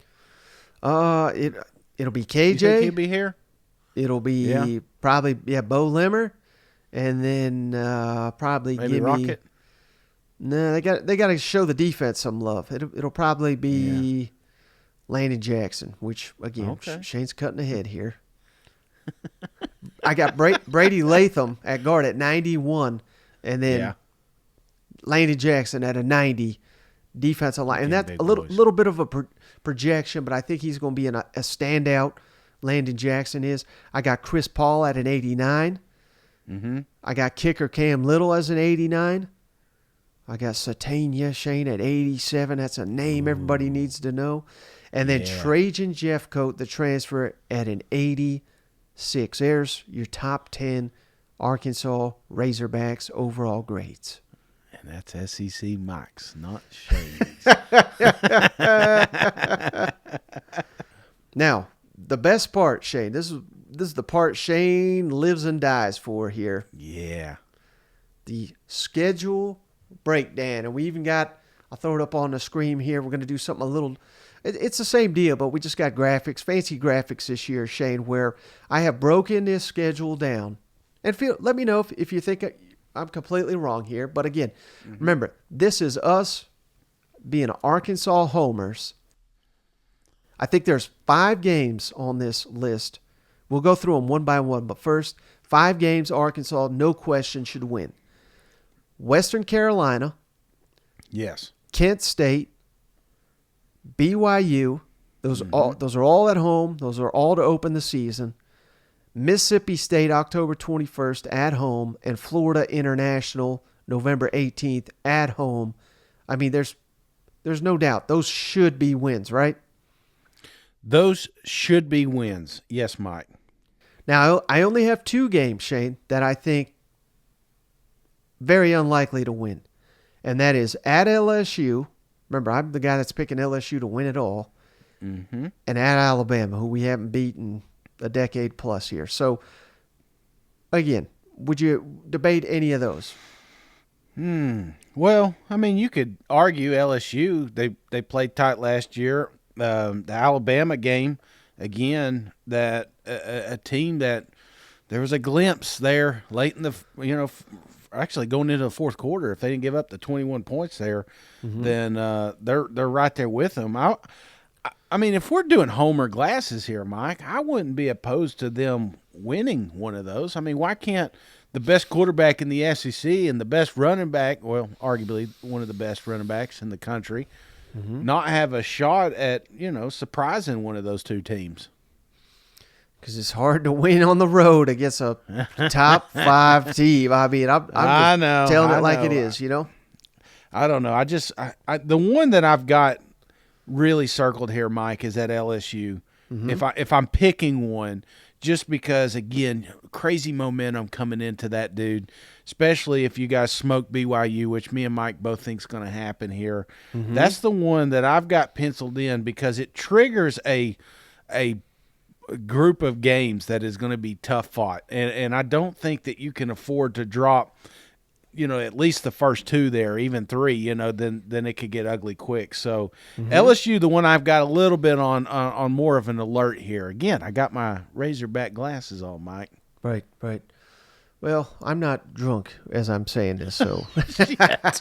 be KJ. You think he'll be here? It'll be probably Bo Limmer, and then probably maybe Rocket. No, they got to show the defense some love. It'll probably be Landon Jackson, which again Shane's cutting ahead here. I got Brady Latham at guard at 91, and then Landon Jackson at a 90 defensive line, and that's a little bit of a projection, but I think he's going to be a standout. Landon Jackson is. I got Chris Paul at an 89. Mm-hmm. I got kicker Cam Little as an 89. I got Satania Shane at 87. That's a name everybody needs to know. And then Trajan Jeffcoat, the transfer, at an 86. There's your top 10 Arkansas Razorbacks overall grades. And that's SEC Mike's, not Shane's. Now, the best part, Shane, this is the part Shane lives and dies for here. Yeah. The schedule breakdown, and we even got, I'll throw it up on the screen here, we're going to do something a little, it's the same deal, but we just got fancy graphics this year, Shane, where I have broken this schedule down, and let me know if you think I'm completely wrong here, but again, remember, this is us being Arkansas homers. I think there's 5 games on this list We'll go through them one by one. But first, 5 games Arkansas, no question, should win. Western Carolina. Yes. Kent State. BYU. Those are all at home. Those are all to open the season. Mississippi State, October 21st at home. And Florida International, November 18th at home. I mean, there's no doubt. Those should be wins, right? Those should be wins. Yes, Mike. Now, I only have 2 games, Shane, that I think very unlikely to win. And that is at LSU. Remember, I'm the guy that's picking LSU to win it all. Mm-hmm. And at Alabama, who we haven't beaten a decade plus here. So, again, would you debate any of those? Well, I mean, you could argue LSU. They played tight last year. The Alabama game, again, that a team that there was a glimpse there late in the, actually going into the fourth quarter. If they didn't give up the 21 points there, then they're right there with them. I mean, if we're doing homer glasses here, Mike, I wouldn't be opposed to them winning one of those. I mean, why can't the best quarterback in the SEC and the best running back, well, arguably one of the best running backs in the country, not have a shot at, surprising one of those 2 teams? Because it's hard to win on the road against a top 5 team. I mean, I'm just telling it like it is, I don't know. The one that I've got really circled here, Mike, is at LSU. If I'm picking one, just because, again, crazy momentum coming into that dude, especially if you guys smoke BYU, which me and Mike both think is going to happen here. That's the one that I've got penciled in because it triggers a group of games that is going to be tough fought. And I don't think that you can afford to drop, at least the first 2 there, even 3, then it could get ugly quick. So LSU, the one I've got a little bit on more of an alert here. Again, I got my Razorback glasses on, Mike. Right. Well, I'm not drunk as I'm saying this, so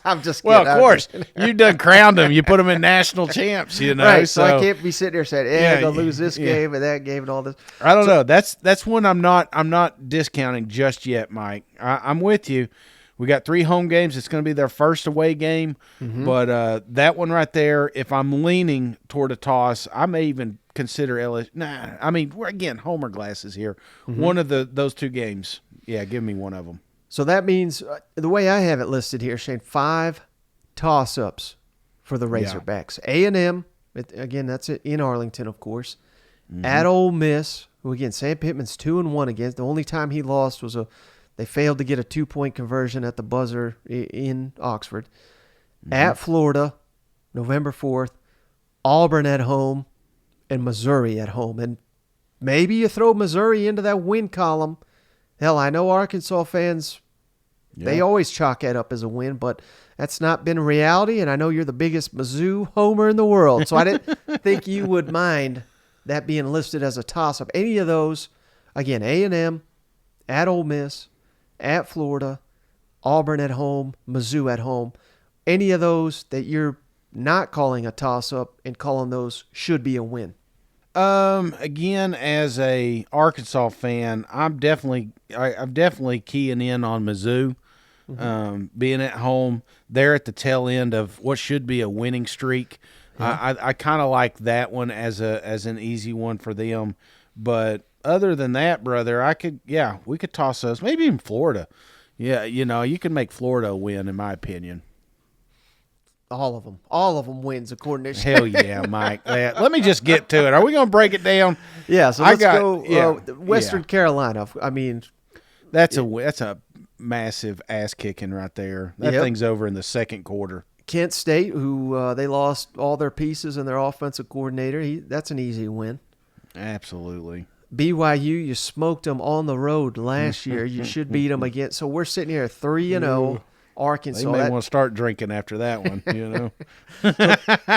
I'm just kidding. Well, of course, you done crowned them. You put them in national champs, Right, so I can't be sitting there saying, I'm going to lose this game and that game and all this. I don't know. That's one I'm not discounting just yet, Mike. I'm with you. We got 3 home games. It's going to be their first away game. But that one right there, if I'm leaning toward a toss, I may even consider LSU. Nah, I mean, we're, again, homer glasses here. One of those 2 games. Yeah, give me one of them. So that means, the way I have it listed here, Shane, 5 toss-ups for the Razorbacks. A&M, again, that's in Arlington, of course. At Ole Miss, who, again, Sam Pittman's 2-1 against. The only time he lost was they failed to get a 2-point conversion at the buzzer in Oxford. At Florida, November 4th. Auburn at home. And Missouri at home. And maybe you throw Missouri into that win column. Hell, I know Arkansas fans, they always chalk that up as a win, but that's not been reality, and I know you're the biggest Mizzou homer in the world, so I didn't think you would mind that being listed as a toss-up. Any of those, again, A&M, at Ole Miss, at Florida, Auburn at home, Mizzou at home, any of those that you're not calling a toss-up and calling those should be a win? Again, as a Arkansas fan, I'm definitely keying in on Mizzou, being at home. They're at the tail end of what should be a winning streak. I kind of like that one as an easy one for them. But other than that, brother, we could toss those. Maybe even Florida. Yeah, you can make Florida a win, in my opinion. All of them wins according to Hell yeah, Mike. Let me just get to it. Are we going to break it down? Yeah, so let's go Western Carolina. I mean, that's a massive ass kicking right there. That thing's over in the second quarter. Kent State, who they lost all their pieces and their offensive coordinator, that's an easy win. Absolutely. BYU, you smoked them on the road last year. You should beat them again. So we're sitting here 3-0. Arkansas. They may want to start drinking after that one,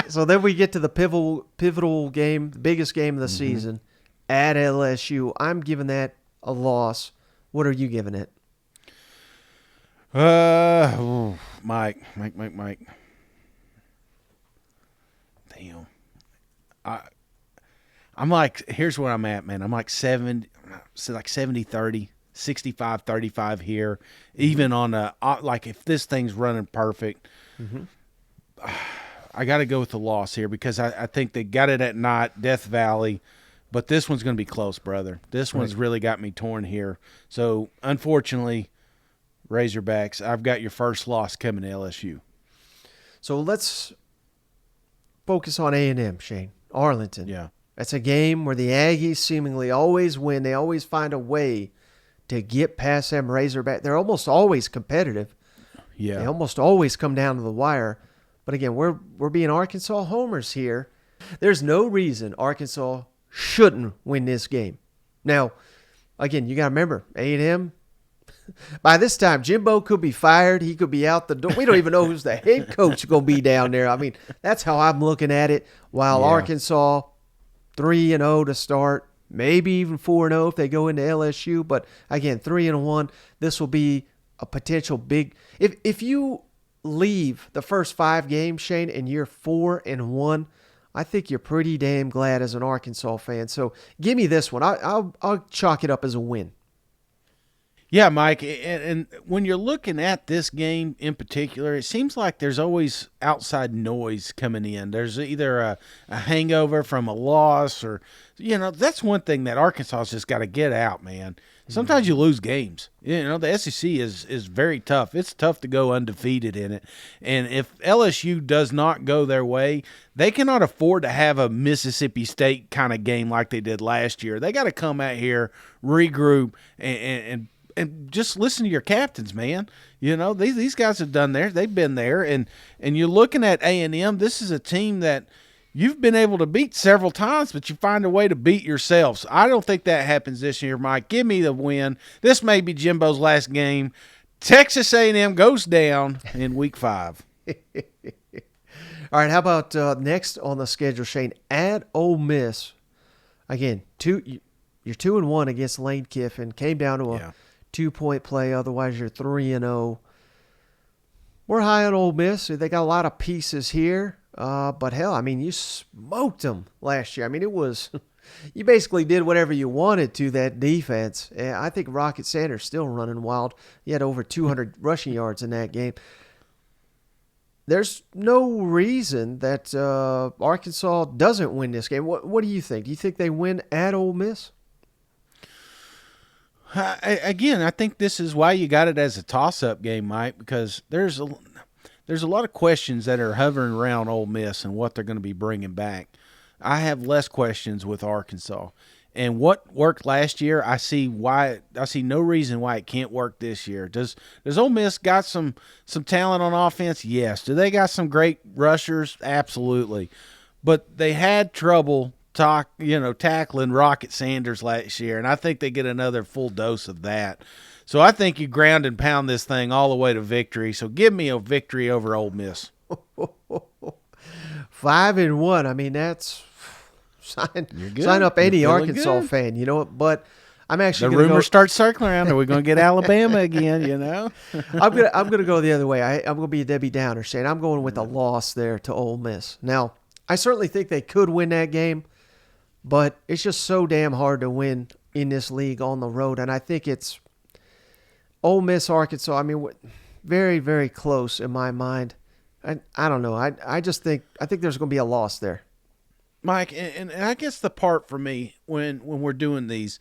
So then we get to the pivotal game, the biggest game of the season, at LSU. I'm giving that a loss. What are you giving it? Mike. Damn. I'm like, here's where I'm at, man. I'm like 70. so like 70-30, 65-35 here. Even on like if this thing's running perfect, I got to go with the loss here because I think they got it at night, Death Valley. But this one's going to be close, brother. This one's really got me torn here. So, unfortunately, Razorbacks, I've got your first loss coming to LSU. So let's focus on A&M, Shane. Arlington. Yeah. That's a game where the Aggies seemingly always win. They always find a way to get past them Razorback. They're almost always competitive. Yeah. They almost always come down to the wire. But again, we're being Arkansas homers here. There's no reason Arkansas shouldn't win this game. Now, again, you got to remember, A&M, by this time, Jimbo could be fired. He could be out the door. We don't even know who's the head coach going to be down there. I mean, that's how I'm looking at it. While Arkansas, 3-0 to start, maybe even 4-0 if they go into LSU. But again, 3-1, this will be a potential big. If you leave the first 5 games, Shane, and you're 4-1, I think you're pretty damn glad as an Arkansas fan. So give me this one. I'll chalk it up as a win. Yeah, Mike, and when you're looking at this game in particular, it seems like there's always outside noise coming in. There's either a hangover from a loss or, that's one thing that Arkansas's just got to get out, man. Sometimes you lose games. The SEC is very tough. It's tough to go undefeated in it. And if LSU does not go their way, they cannot afford to have a Mississippi State kind of game like they did last year. They got to come out here, regroup, and just listen to your captains, man. These guys have done theirs. They've been there. And you're looking at A&M. This is a team that you've been able to beat several times, but you find a way to beat yourselves. I don't think that happens this year, Mike. Give me the win. This may be Jimbo's last game. Texas A&M goes down in Week 5. All right, how about next on the schedule, Shane? At Ole Miss. Again, you're 2-1 against Lane Kiffin. Came down to a 2-point play. Otherwise, you're 3-0. We're high on Ole Miss. They got a lot of pieces here. But hell, I mean, you smoked them last year. I mean, it was you basically did whatever you wanted to that defense. And I think Rocket Sanders still running wild. He had over 200 rushing yards in that game. There's no reason that Arkansas doesn't win this game. What do you think? Do you think they win at Ole Miss? Again, I think this is why you got it as a toss-up game, Mike, because there's a lot of questions that are hovering around Ole Miss and what they're going to be bringing back. I have less questions with Arkansas. And what worked last year, I see no reason why it can't work this year. Does Ole Miss got some talent on offense? Yes. Do they got some great rushers? Absolutely. But they had trouble tackling Rocket Sanders last year, and I think they get another full dose of that. So I think you ground and pound this thing all the way to victory. So give me a victory over Ole Miss. 5-1. I mean, that's sign up any Arkansas fan. But I'm actually the rumors start circling around. Are we going to get Alabama again? I'm gonna go the other way. I'm gonna be a Debbie Downer, Shane. I'm going with a loss there to Ole Miss. Now, I certainly think they could win that game, but it's just so damn hard to win in this league on the road, and I think it's Ole Miss, Arkansas. I mean, very, very close in my mind. I don't know. I think there's going to be a loss there, Mike. And I guess the part for me when we're doing these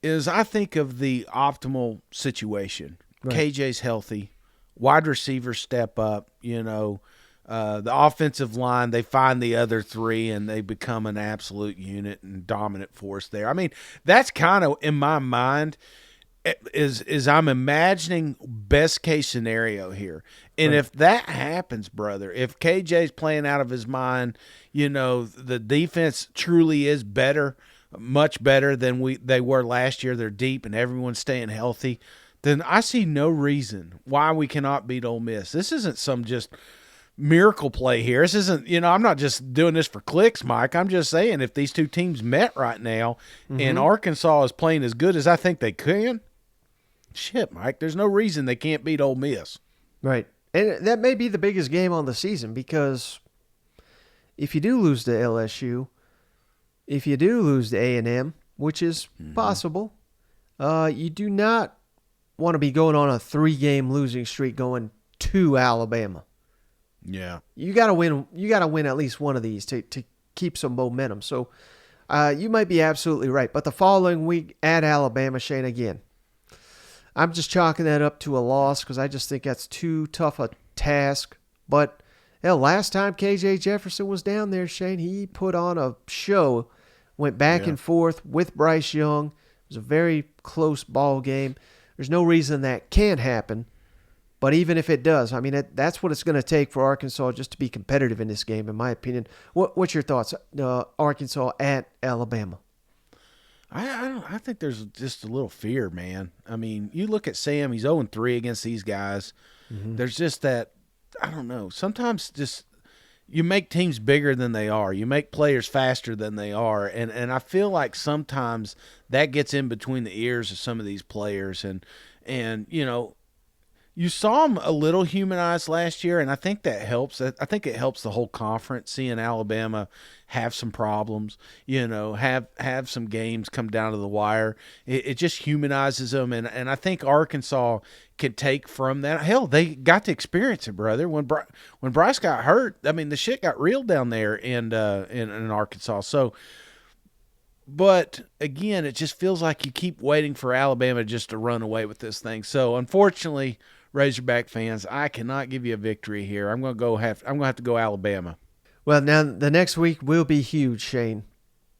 is I think of the optimal situation. Right. KJ's healthy, wide receivers step up. The offensive line, they find the other three and they become an absolute unit and dominant force there. I mean, that's kind of in my mind. Is I'm imagining best case scenario here. And if that happens, brother, if KJ's playing out of his mind, the defense truly is better, much better than they were last year. They're deep and everyone's staying healthy. Then I see no reason why we cannot beat Ole Miss. This isn't some just miracle play here. This isn't, I'm not just doing this for clicks, Mike. I'm just saying if these two teams met right now and Arkansas is playing as good as I think they can, shit, Mike, there's no reason they can't beat Ole Miss. Right. And that may be the biggest game on the season because if you do lose to LSU, if you do lose to A&M, which is possible. You do not want to be going on a 3-game losing streak going to Alabama. Yeah. You got to win. You got to win at least one of these to keep some momentum. So you might be absolutely right. But the following week at Alabama, Shane, again, I'm just chalking that up to a loss because I just think that's too tough a task. But last time KJ Jefferson was down there, Shane, he put on a show, went back and forth with Bryce Young. It was a very close ball game. There's no reason that can't happen. But even if it does, I mean, that's what it's going to take for Arkansas just to be competitive in this game, in my opinion. What's your thoughts, Arkansas at Alabama? I think there's just a little fear, man. I mean, you look at Sam, he's 0-3 against these guys. Mm-hmm. There's just that, I don't know, sometimes just you make teams bigger than they are. You make players faster than they are. And I feel like sometimes that gets in between the ears of some of these players. And you know, you saw them a little humanized last year, and I think that helps. I think it helps the whole conference seeing Alabama have some problems, you know, have some games come down to the wire. It just humanizes them, and I think Arkansas can take from that. Hell, they got to experience it, brother. When Bryce got hurt, I mean, the shit got real down there in Arkansas. So, but again, it just feels like you keep waiting for Alabama just to run away with this thing. So, unfortunately, Razorback fans, I cannot give you a victory here. I'm going to have to go Alabama. Well, now the next week will be huge, Shane.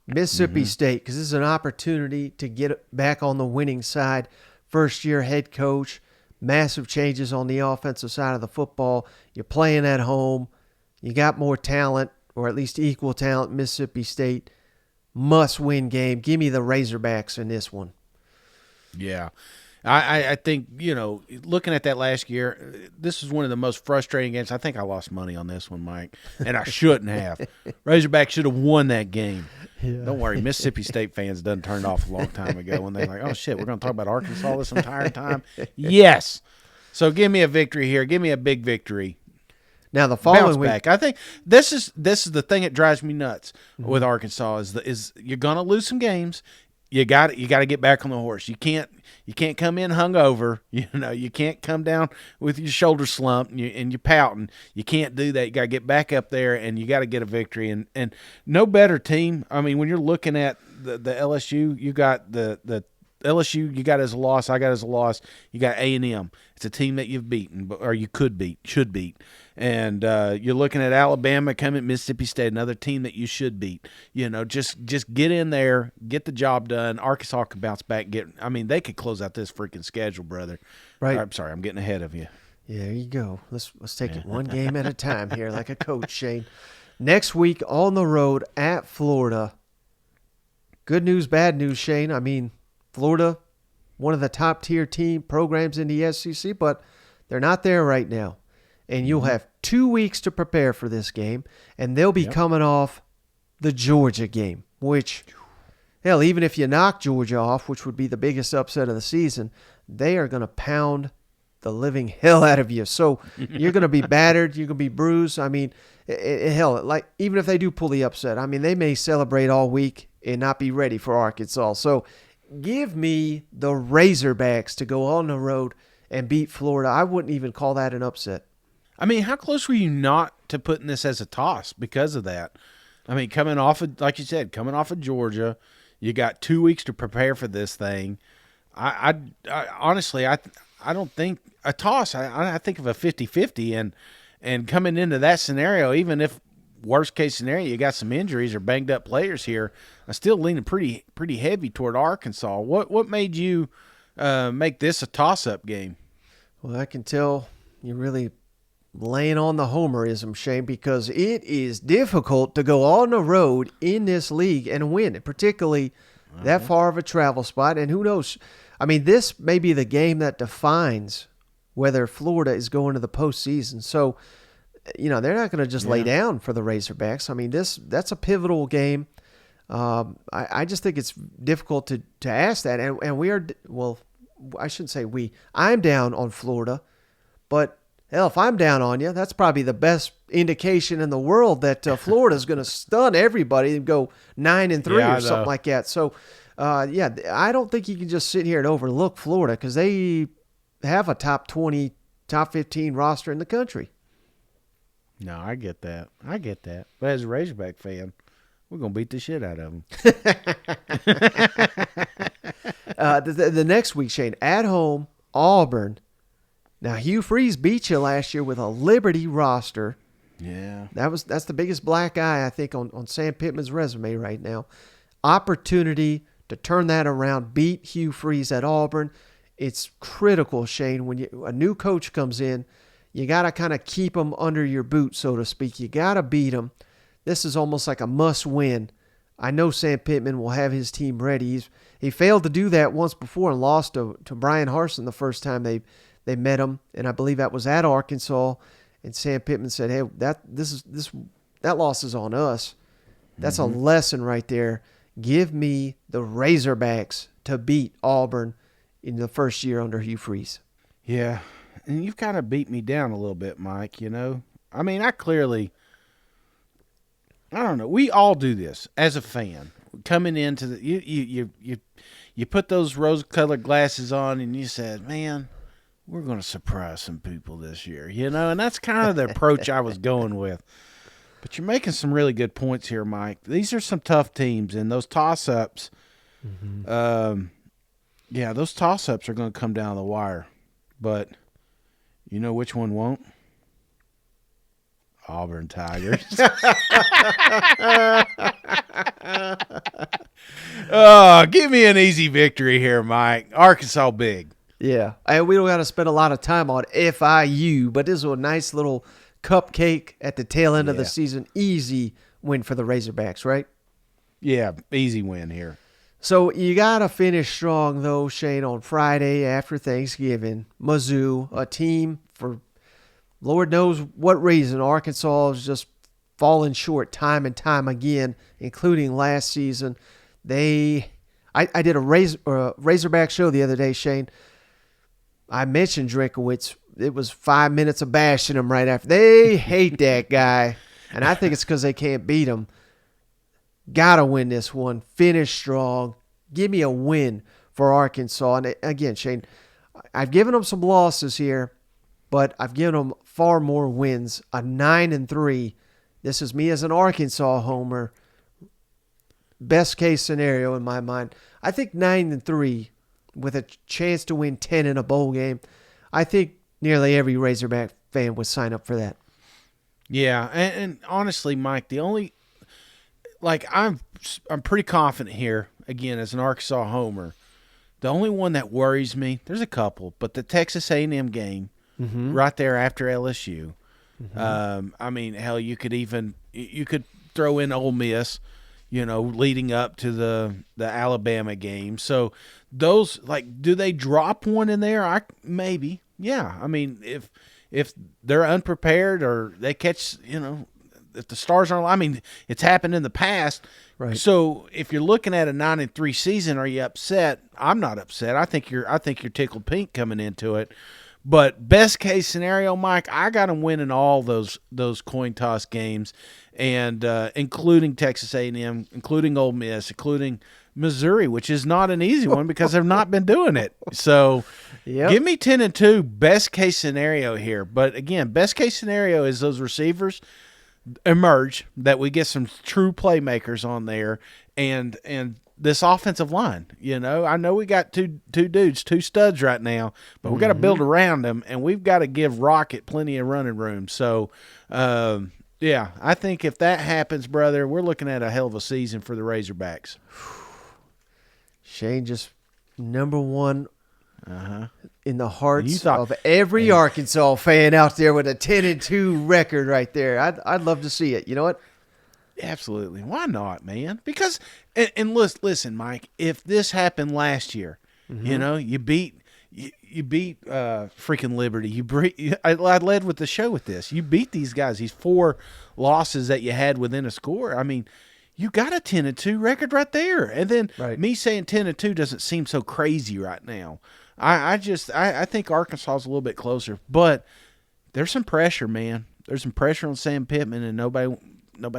Mississippi State, because this is an opportunity to get back on the winning side. First-year head coach, massive changes on the offensive side of the football. You're playing at home. You got more talent, or at least equal talent. Mississippi State, must-win game. Give me the Razorbacks in this one. Yeah. I think, you know, looking at that last year, this is one of the most frustrating games. I think I lost money on this one, Mike, and I shouldn't have. Razorback should have won that game. Yeah. Don't worry, Mississippi State fans done turned off a long time ago when they're like, oh, shit, we're going to talk about Arkansas this entire time? Yes. So give me a victory here. Give me a big victory. Now the following week, I think this is the thing that drives me nuts with Arkansas is you're going to lose some games. You got to get back on the horse. You can't come in hungover. You know, you can't come down with your shoulder slumped and you're pouting. You can't do that. You got to get back up there and you got to get a victory. And no better team. I mean, when you're looking at the LSU, you got the LSU. You got as a loss. I got as a loss. You got A&M. It's a team that you've beaten, or you should beat. And you're looking at Alabama coming, Mississippi State, another team that you should beat. You know, just get in there, get the job done. Arkansas can bounce back. They could close out this freaking schedule, brother. Right. I'm sorry, I'm getting ahead of you. Yeah, there you go. Let's take it one game at a time here, like a coach, Shane. Next week on the road at Florida. Good news, bad news, Shane. I mean, Florida, one of the top-tier team programs in the SEC, but they're not there right now. And you'll have 2 weeks to prepare for this game, and they'll be coming off the Georgia game, which, hell, even if you knock Georgia off, which would be the biggest upset of the season, they are going to pound the living hell out of you. So you're going to be battered, you're going to be bruised. I mean, hell, like even if they do pull the upset, I mean, they may celebrate all week and not be ready for Arkansas. So give me the Razorbacks to go on the road and beat Florida. I wouldn't even call that an upset. I mean, how close were you not to putting this as a toss because of that? I mean, coming off of, like you said, coming off of Georgia, you got 2 weeks to prepare for this thing. I honestly, I don't think a toss. I think of a 50-50, and coming into that scenario, even if worst case scenario you got some injuries or banged up players here, I'm still leaning pretty heavy toward Arkansas. What made you make this a toss-up game? Well, I can tell you really laying on the homerism, Shane, because it is difficult to go on the road in this league and win, particularly that far of a travel spot. And who knows? I mean, this may be the game that defines whether Florida is going to the postseason. So, you know, they're not going to just lay down for the Razorbacks. I mean, that's a pivotal game. I just think it's difficult to ask that. And we are, well, I shouldn't say we. I'm down on Florida, but hell, if I'm down on you, that's probably the best indication in the world that Florida's going to stun everybody and go 9-3 or something like that. So Yeah, I don't think you can just sit here and overlook Florida because they have a top 20, top 15 roster in the country. No, I get that. But as a Razorback fan, we're going to beat the shit out of them. The next week, Shane, at home, Auburn. Now, Hugh Freeze beat you last year with a Liberty roster. Yeah. That's the biggest black eye, I think, on Sam Pittman's resume right now. Opportunity to turn that around, beat Hugh Freeze at Auburn. It's critical, Shane, when a new coach comes in, you got to kind of keep them under your boot, so to speak. You got to beat them. This is almost like a must-win. I know Sam Pittman will have his team ready. He failed to do that once before and lost to Brian Harsin the first time they met him, and I believe that was at Arkansas. And Sam Pittman said, "Hey, that loss is on us. That's a lesson right there. Give me the Razorbacks to beat Auburn in the first year under Hugh Freeze." Yeah, and you've kind of beat me down a little bit, Mike. You know, I mean, I don't know. We all do this as a fan coming into the you put those rose-colored glasses on and you said, "Man, we're going to surprise some people this year," you know, and that's kind of the approach I was going with. But you're making some really good points here, Mike. These are some tough teams, and those toss-ups, those toss-ups are going to come down the wire. But you know which one won't? Auburn Tigers. Oh, give me an easy victory here, Mike. Arkansas big. Yeah, and we don't got to spend a lot of time on FIU, but this was a nice little cupcake at the tail end of the season. Easy win for the Razorbacks, right? Yeah, easy win here. So you got to finish strong, though, Shane, on Friday after Thanksgiving. Mizzou, a team for Lord knows what reason. Arkansas is just falling short time and time again, including last season. I did a Razorback show the other day, Shane. I mentioned Drinkowitz. It was 5 minutes of bashing him right after. They hate that guy, and I think it's because they can't beat him. Got to win this one. Finish strong. Give me a win for Arkansas. And again, Shane, I've given them some losses here, but I've given them far more wins. A 9-3. This is me as an Arkansas homer. Best case scenario in my mind. I think 9-3 with a chance to win 10 in a bowl game. I think nearly every Razorback fan would sign up for that. Yeah, and honestly, Mike, I'm pretty confident here, again, as an Arkansas homer. The only one that worries me, there's a couple, but the Texas A&M game right there after LSU. I mean, hell, you could throw in Ole Miss, you know, leading up to the Alabama game. So those, do they drop one in there? Maybe. Yeah. I mean, if they're unprepared or they catch, you know, if the stars aren't, I mean, it's happened in the past. Right. So if you're looking at a 9-3 season, are you upset? I'm not upset. I think you're tickled pink coming into it. But best case scenario, Mike, I got them winning all those coin toss games, and including Texas A&M, including Ole Miss, including Missouri, which is not an easy one because they've not been doing it. So give me 10-2, best case scenario here. But again, best case scenario is those receivers emerge, that we get some true playmakers on there, and this offensive line. You know, I know we got two studs right now, but we got to build around them, and we've got to give Rocket plenty of running room. So, I think if that happens, brother, we're looking at a hell of a season for the Razorbacks. Shane, just number one in the hearts of every Arkansas fan out there with a 10-2 record right there. I'd love to see it. You know what? Absolutely. Why not, man? Because, and listen, Mike, if this happened last year, you know, you beat freaking Liberty. I led with the show with this. You beat these guys, these 4 losses that you had within a score. I mean, you got a 10-2 record right there. And then me saying 10-2 doesn't seem so crazy right now. I think Arkansas is a little bit closer, but there's some pressure, man. There's some pressure on Sam Pittman, and nobody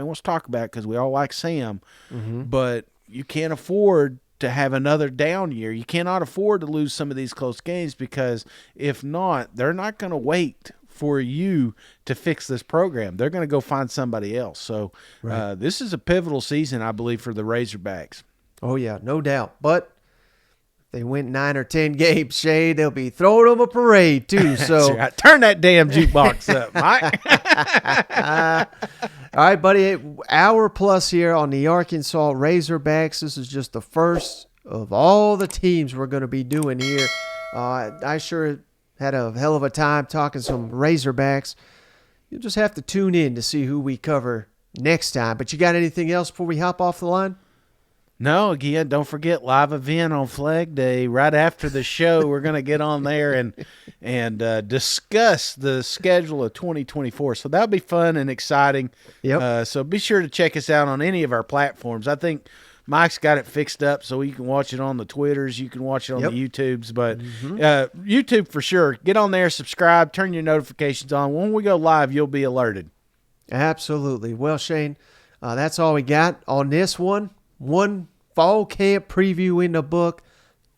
wants to talk about it because we all like Sam. But you can't afford to have another down year. You cannot afford to lose some of these close games, because if not, they're not going to wait for you to fix this program. They're going to go find somebody else. So this is a pivotal season, I believe, for the Razorbacks. Oh, yeah, no doubt. But if they win 9 or 10 games, Shane, they'll be throwing them a parade, too. So right. Turn that damn jukebox up, Mike. All right, buddy, hour plus here on the Arkansas Razorbacks. This is just the first of all the teams we're going to be doing here. I sure had a hell of a time talking some Razorbacks. You'll just have to tune in to see who we cover next time. But you got anything else before we hop off the line? No, again, don't forget, live event on Flag Day. Right after the show, we're going to get on there and discuss the schedule of 2024. So that'll be fun and exciting. Yep. So be sure to check us out on any of our platforms. I think Mike's got it fixed up so you can watch it on the Twitters. You can watch it on the YouTubes. But YouTube for sure. Get on there, subscribe, turn your notifications on. When we go live, you'll be alerted. Absolutely. Well, Shane, that's all we got on this one. One fall camp preview in the book,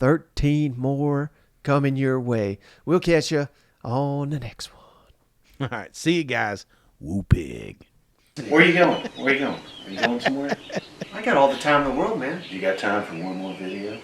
13 more coming your way. We'll catch you on the next one. All right. See you guys. Woo pig. Where are you going? Where are you going? Are you going somewhere? I got all the time in the world, man. You got time for one more video?